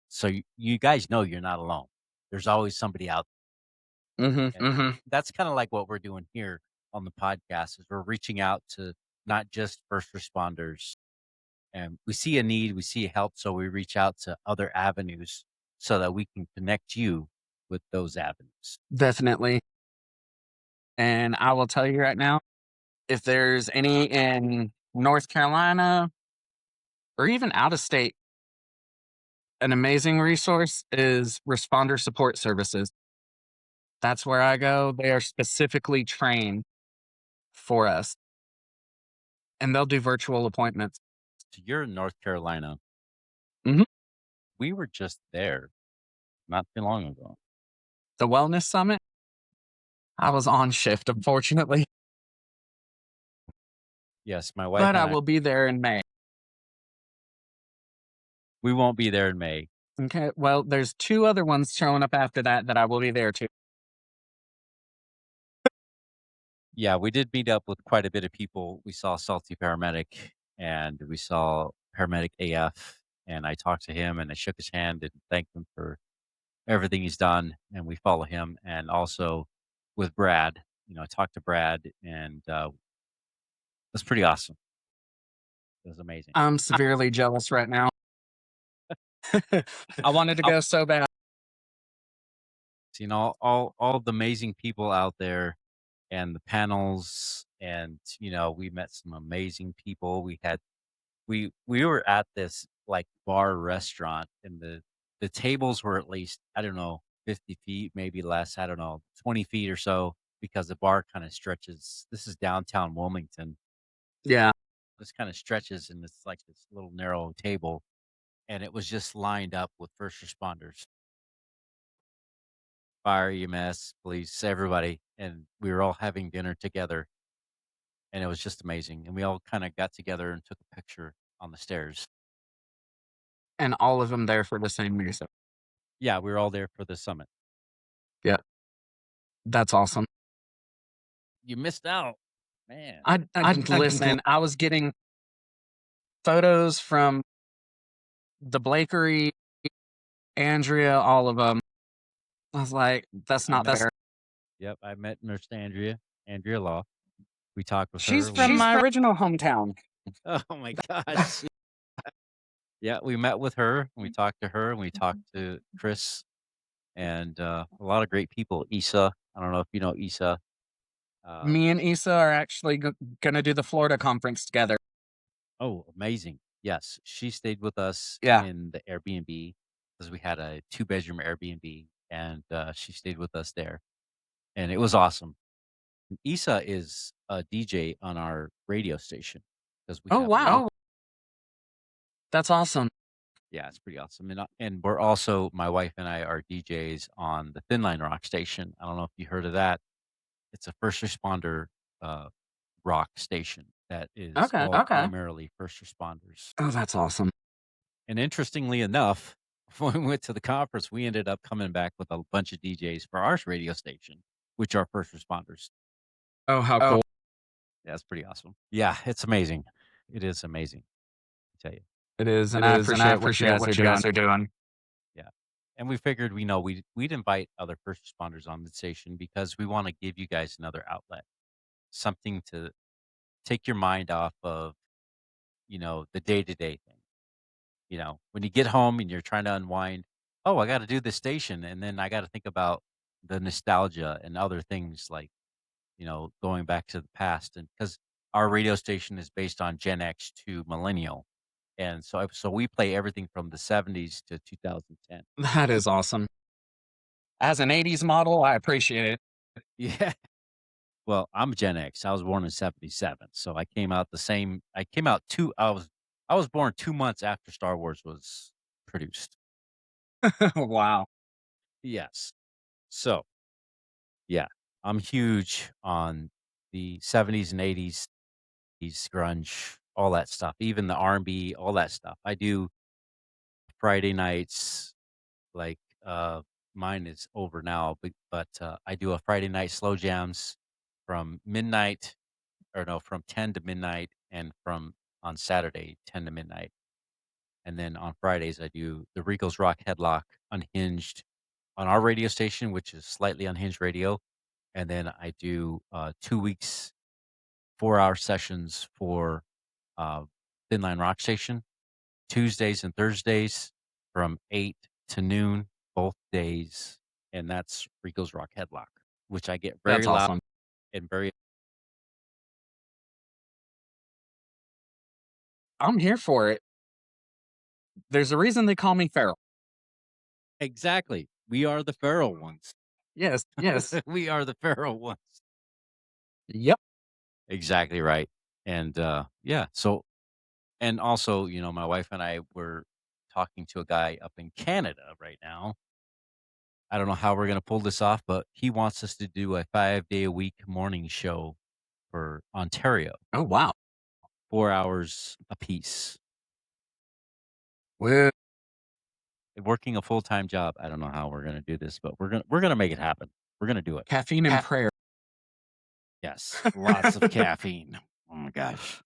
So you guys know you're not alone. There's always somebody out
Mm-hmm.
there. And that's kind of like what we're doing here on the podcast, is we're reaching out to not just first responders, and we see a need, we see help, so we reach out to other avenues so that we can connect you with those avenues.
Definitely. And I will tell you right now, if there's any in North Carolina or even out of state, an amazing resource is responder support services. That's where I go. They are specifically trained for us, and they'll do virtual appointments.
So you're in North Carolina.
Mhm.
We were just there not too long ago.
The Wellness Summit, I was on shift, unfortunately,
Yes, my wife
but
and
I
I,
will be there in May.
we won't be there in May.
Okay. Well, there's 2 other ones showing up after that I will be there too.
Yeah, we did meet up with quite a bit of people. We saw Salty Paramedic and we saw Paramedic AF, and I talked to him and I shook his hand and thanked him for everything he's done. And we follow him. And also with Brad, I talked to Brad, and it was pretty awesome. It was amazing.
I'm severely jealous right now. I wanted to go so bad.
Seeing all the amazing people out there and the panels and we met some amazing people. We were at this like bar restaurant, and the tables were at least, I don't know, 50 feet, maybe less, I don't know, 20 feet or so, because the bar kind of stretches. This is downtown Wilmington.
Yeah.
This kind of stretches, and it's like this little narrow table, and it was just lined up with first responders, fire, EMS, police, everybody, and we were all having dinner together, and it was just amazing. And we all kind of got together and took a picture on the stairs.
And all of them there for the same reason.
Yeah, we were all there for the summit.
Yeah. That's awesome.
You missed out, man.
I listen, I was getting photos from the Blakery, Andrea, all of them. I was like, that's not fair.
Yep, I met Nurse Andrea Law. We talked with
She's
her.
from my original hometown.
Oh my gosh. Yeah, we met with her, and we talked to her, and we talked to Chris, and a lot of great people. Issa, I don't know if you know Issa.
Me and Issa are actually gonna do the Florida conference together.
Oh, amazing. Yes, she stayed with us
Yeah.
in the Airbnb, because we had a 2-bedroom Airbnb, and she stayed with us there, and it was awesome. Issa is a DJ on our radio station, because we
Oh,
have
wow. That's awesome.
Yeah, it's pretty awesome. And we're also, my wife and I are DJs on the Thin Line Rock station. I don't know if you heard of that. It's a first responder rock station that is
Okay.
primarily first responders.
Oh, that's awesome.
And interestingly enough, when we went to the conference, we ended up coming back with a bunch of DJs for our radio station, which are first responders.
Oh, how cool.
Yeah, it's pretty awesome. Yeah, it's amazing. It is amazing, I tell you.
It is, and I appreciate what you guys are doing.
Yeah. And we figured, we'd invite other first responders on the station, because we want to give you guys another outlet, something to take your mind off of, the day-to-day thing. When you get home and you're trying to unwind, oh, I got to do this station. And then I got to think about the nostalgia and other things, like, going back to the past. And because our radio station is based on Gen X to millennial. And so we play everything from the 70s to 2010.
That is awesome. As an 80s model, I appreciate it.
Yeah. Well, I'm Gen X. I was born in '77, so I came out the same. I came out two. I was born 2 months after Star Wars was produced.
Wow.
Yes. So yeah, I'm huge on the '70s and '80s, grunge, all that stuff, even the R&B, all that stuff. I do Friday nights, like mine is over now, but I do a Friday night slow jams from midnight, or no, from 10 to midnight, and from on Saturday, 10 to midnight. And then on Fridays, I do the Rico's Rock Headlock Unhinged on our radio station, which is slightly unhinged radio. And then I do 2 weeks, 4-hour sessions for uh, Thin Line Rock Station, Tuesdays and Thursdays from 8 to noon, both days. And that's Rico's Rock Headlock, which I get very
That's
loud
awesome.
and very.
I'm here for it. There's a reason they call me feral.
Exactly. We are the feral ones.
Yes.
We are the feral ones.
Yep.
Exactly right. And yeah, so, and also, my wife and I were talking to a guy up in Canada right now. I don't know how we're going to pull this off, but he wants us to do a 5-day-a-week morning show for Ontario,
Oh, wow.
4 hours a piece.
Well,
Working a full-time job. I don't know how we're going to do this, but we're going to make it happen. We're going to do it.
caffeine and prayer.
Yes. Lots of caffeine. Oh my gosh.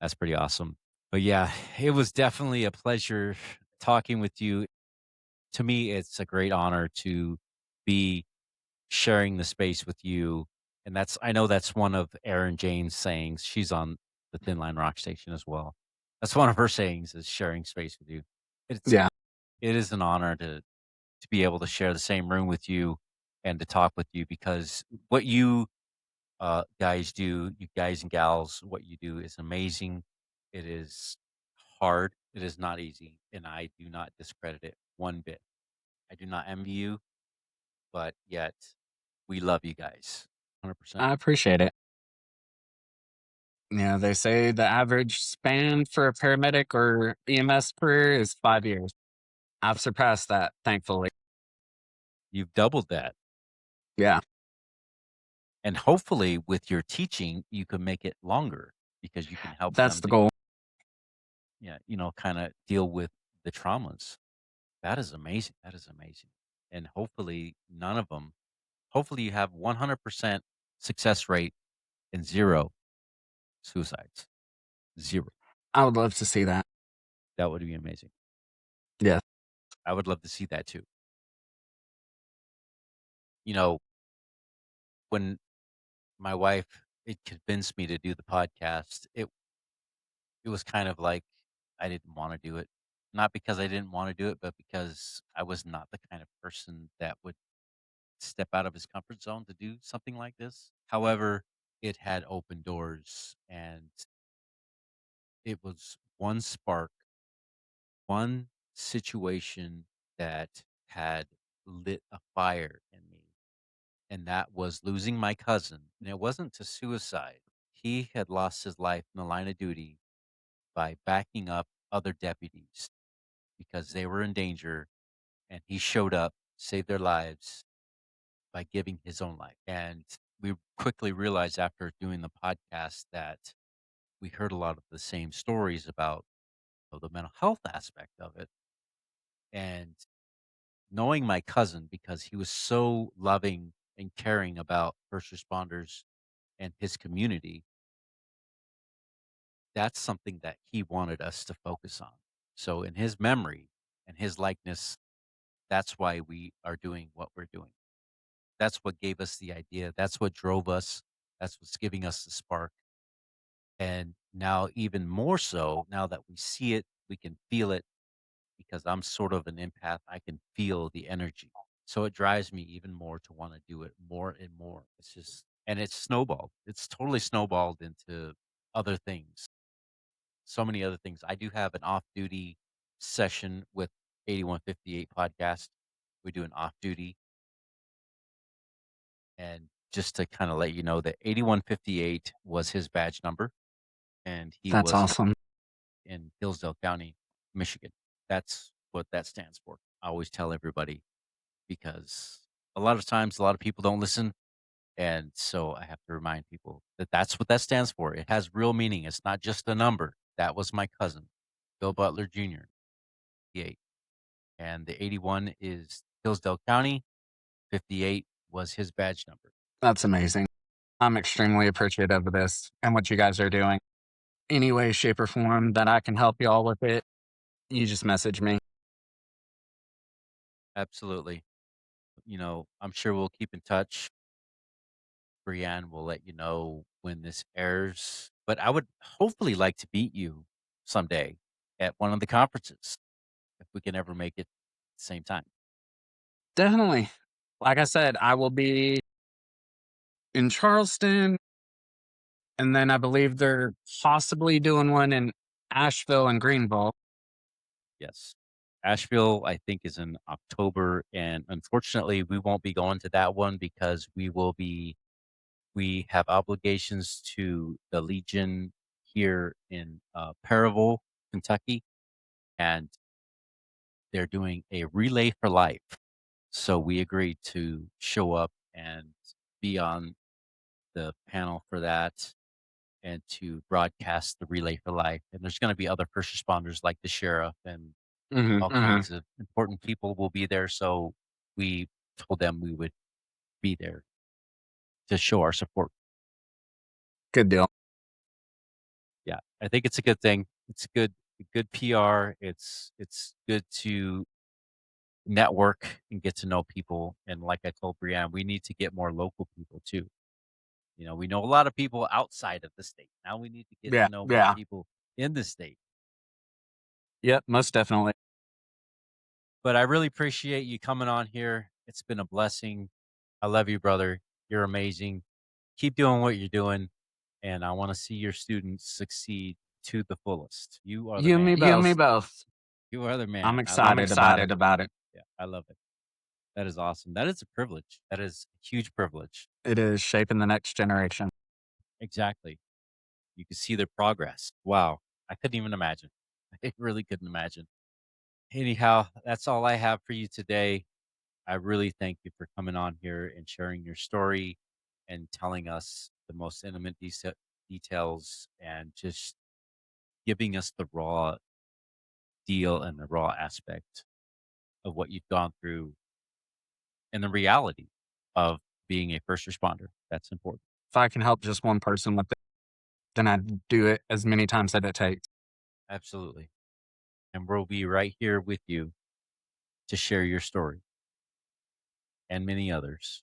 That's pretty awesome. But yeah, it was definitely a pleasure talking with you. To me, it's a great honor to be sharing the space with you. And I know that's one of Erin Jane's sayings. She's on the Thin Line Rock Station as well. That's one of her sayings, is sharing space with you.
Yeah.
It is an honor to be able to share the same room with you and to talk with you because what you guys do, you guys and gals, what you do is amazing. It is hard. It is not easy, and I do not discredit it one bit. I do not envy you, but yet we love you guys, 100%.
I appreciate it. Yeah, they say the average span for a paramedic or EMS career is 5 years. I've surpassed that, thankfully.
You've doubled that,
Yeah,
and hopefully, with your teaching, you can make it longer because you can help
that's
them
the
to,
goal.
yeah, kind of deal with the traumas. That is amazing. That is amazing, and hopefully, none of them. Hopefully, you have 100% success rate and zero suicides. Zero.
I would love to see that.
That would be amazing.
Yeah,
I would love to see that too. You know, when my wife it convinced me to do the podcast, it was kind of like I didn't want to do it. Not because I didn't want to do it, but because I was not the kind of person that would step out of his comfort zone to do something like this. However, it had open doors and it was one spark, one situation that had lit a fire in me, and that was losing my cousin. And it wasn't to suicide. He had lost his life in the line of duty by backing up other deputies because they were in danger, and he showed up, saved their lives by giving his own life. And we quickly realized after doing the podcast that we heard a lot of the same stories about the mental health aspect of it. And knowing my cousin, because he was so loving and caring about first responders and his community, that's something that he wanted us to focus on. So, in his memory and his likeness, that's why we are doing what we're doing. That's what gave us the idea. That's what drove us. That's what's giving us the spark. And now, even more so, now that we see it, we can feel it because I'm sort of an empath. I can feel the energy. So it drives me even more to want to do it more and more. It's just, and it's snowballed. It's totally snowballed into other things. So many other things. I do have an off duty session with 8158 podcast. We do an off duty. And just to kind of let you know that 8158 was his badge number and he
that's
was
awesome.
in Hillsdale County, Michigan. That's what that stands for. I always tell everybody because a lot of times a lot of people don't listen. And so I have to remind people that that's what that stands for. It has real meaning. It's not just a number. That was my cousin, Bill Butler Jr., 58. And the 81 is Hillsdale County. 58 was his badge number.
That's amazing. I'm extremely appreciative of this and what you guys are doing. Any way, shape, or form that I can help y'all with it, you just message me.
Absolutely. I'm sure we'll keep in touch. Brienne will let you know when this airs. But I would hopefully like to meet you someday at one of the conferences if we can ever make it at the same time.
Definitely. Like I said, I will be in Charleston, and then I believe they're possibly doing one in Asheville and Greenville.
Yes. Asheville, I think, is in October. And unfortunately, we won't be going to that one because we have obligations to the Legion here in Perryville, Kentucky. And they're doing a relay for life. So we agreed to show up and be on the panel for that and to broadcast the relay for life. And there's going to be other first responders like the sheriff and all
Hmm.
kinds of important people will be there. So we told them we would be there to show our support.
Good deal.
Yeah, I think it's a good thing. It's good PR. It's good to network and get to know people. And like I told Brianne, we need to get more local people too. We know a lot of people outside of the state. Now we need to get to
Yeah,
know more
yeah.
people in the state.
Yep, most definitely.
But I really appreciate you coming on here. It's been a blessing. I love you, brother. You're amazing. Keep doing what you're doing, and I want to see your students succeed to the fullest. You are the
You and me
man.
both.
You are the
I'm
man. I love
excited
it.
excited about it.
Yeah, I love it. That is awesome. That is a privilege. That is a huge privilege.
It is shaping the next generation.
Exactly. You can see their progress. Wow. I couldn't even imagine. I really couldn't imagine. Anyhow, that's all I have for you today. I really thank you for coming on here and sharing your story and telling us the most intimate details and just giving us the raw deal and the raw aspect of what you've gone through and the reality of being a first responder. That's important.
If I can help just one person with it, then I'd do it as many times as it takes.
Absolutely. And we'll be right here with you to share your story and many others.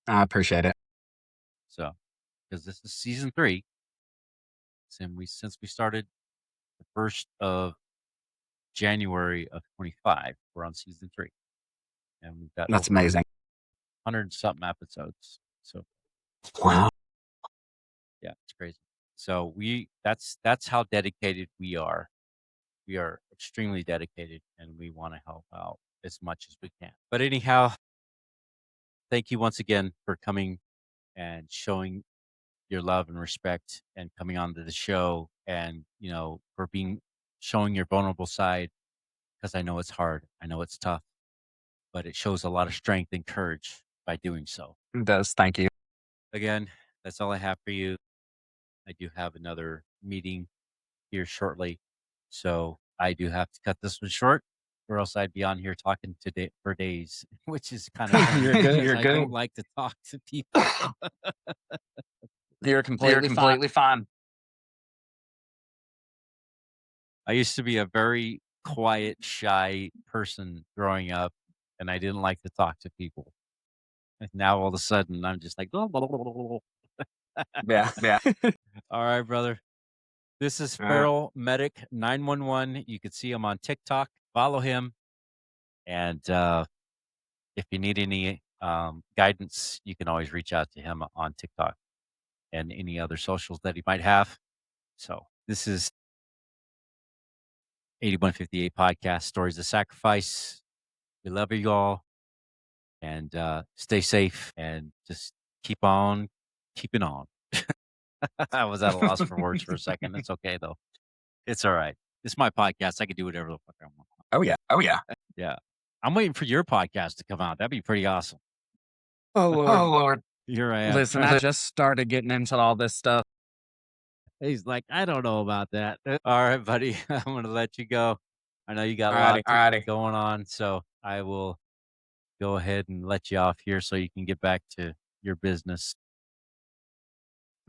I appreciate it.
So, because this is season 3, since we started the 1st of January of 25, we're on season 3, and we've got
That's
over
amazing.
100 something episodes. So
Wow.
yeah, it's crazy. So that's how dedicated we are. We are extremely dedicated, and we want to help out as much as we can. But anyhow, thank you once again for coming and showing your love and respect and coming onto the show, and for being showing your vulnerable side, because I know it's hard. I know it's tough, but it shows a lot of strength and courage by doing so.
It does. Thank you.
Again, that's all I have for you. I do have another meeting here shortly, so I do have to cut this one short, or else I'd be on here talking today for days, which is kind of funny
You're good.
because
You're
I don't
good.
like to talk to people.
You're
You're
completely fine.
completely fine. I used to be a very quiet, shy person growing up, and I didn't like to talk to people. And now all of a sudden, I'm just like,
Yeah.
yeah. All right, brother. This is
All right.
Feral Medic 911. You can see him on TikTok. Follow him. And if you need any guidance, you can always reach out to him on TikTok and any other socials that he might have. So this is 8158 Podcast, Stories of Sacrifice. We love you all, and stay safe, and just keep on keeping on. I was at a loss for words for a second. It's okay, though. It's all right. It's my podcast. I can do whatever the fuck I want.
Oh yeah. Oh yeah.
Yeah. I'm waiting for your podcast to come out. That'd be pretty awesome.
Oh Lord.
Oh, Lord. Here I am.
Listen, I just started getting into all this stuff.
He's like, I don't know about that. All right, buddy. I'm going to let you go. I know you got
Alrighty.
lots going on, so I will go ahead and let you off here so you can get back to your business.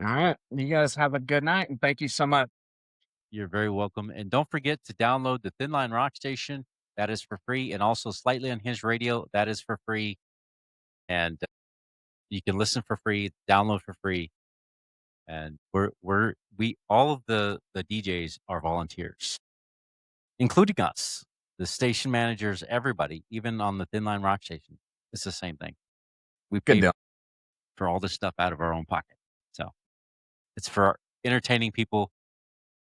All right. You guys have a good night, and thank you so much.
You're very welcome. And don't forget to download the Thin Line Rock Station. That is for free. And also Slightly Unhinged Radio. That is for free. And you can listen for free, download for free. And we all of the DJs are volunteers, including us, the station managers, everybody, even on the Thin Line Rock Station. It's the same thing. We
Good
pay
deal.
for all this stuff out of our own pocket. So it's for entertaining people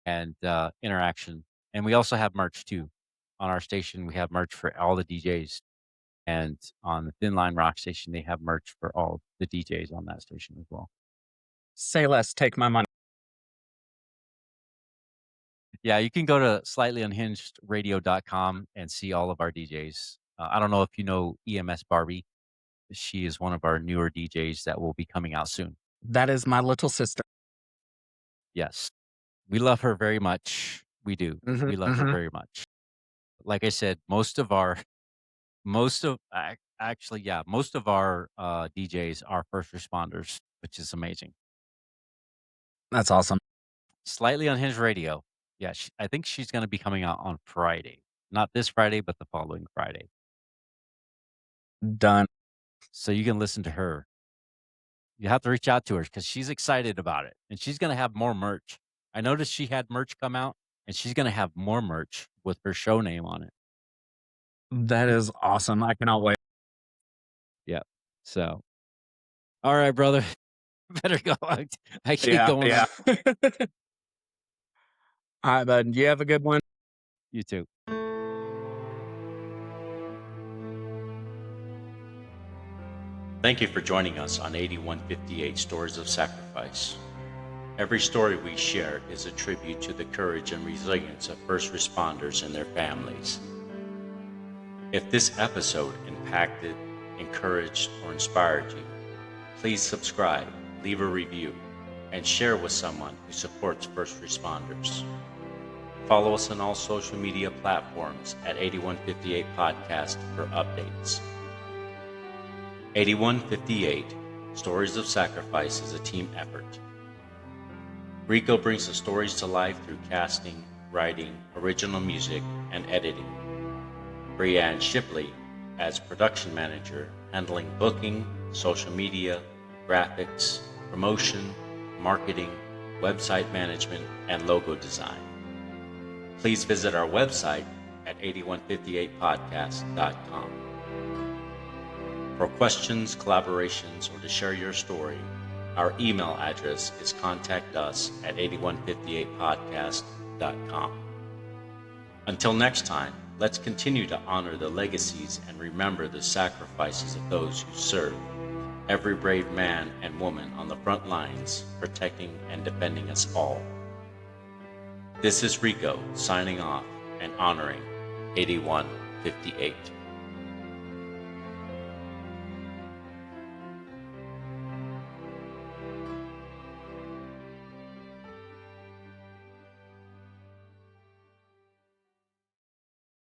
and interaction. And we also have merch too. On our station, we have merch for all the DJs. And on the Thin Line Rock Station, they have merch for all the DJs on that station as well.
Say less. Take my money.
Yeah, you can go to slightlyunhingedradio.com and see all of our DJs. I don't know if you know EMS Barbie. She is one of our newer DJs that will be coming out soon.
That is my little sister.
Yes. We love her very much. We do.
Mm-hmm.
We love her very much. Like I said, most of our DJs are first responders, which is amazing.
That's awesome.
Slightly Unhinged Radio. Yeah, I think she's going to be coming out on Friday. Not this Friday, but the following Friday.
Done.
So you can listen to her. You have to reach out to her because she's excited about it. And she's going to have more merch. I noticed she had merch come out, and she's going to have more merch with her show name on it.
That is awesome. I cannot wait.
Yeah. So, all right, brother. Better go. I keep
Yeah,
going
yeah.
on.
All right, bud. You have a good one.
You too.
Thank you for joining us on 8158 Stories of Sacrifice. Every story we share is a tribute to the courage and resilience of first responders and their families. If this episode impacted, encouraged, or inspired you, please subscribe, leave a review, and share with someone who supports first responders. Follow us on all social media platforms at 8158 Podcast for updates. 8158 Stories of Sacrifice is a team effort. Rico brings the stories to life through casting, writing, original music, and editing. Brianne Shipley as production manager, handling booking, social media, graphics, promotion, marketing, website management, and logo design. Please visit our website at 8158podcast.com. For questions, collaborations, or to share your story, our email address is contactus@8158podcast.com. Until next time, let's continue to honor the legacies and remember the sacrifices of those who serve, every brave man and woman on the front lines, protecting and defending us all. This is Rico signing off and honoring 8158.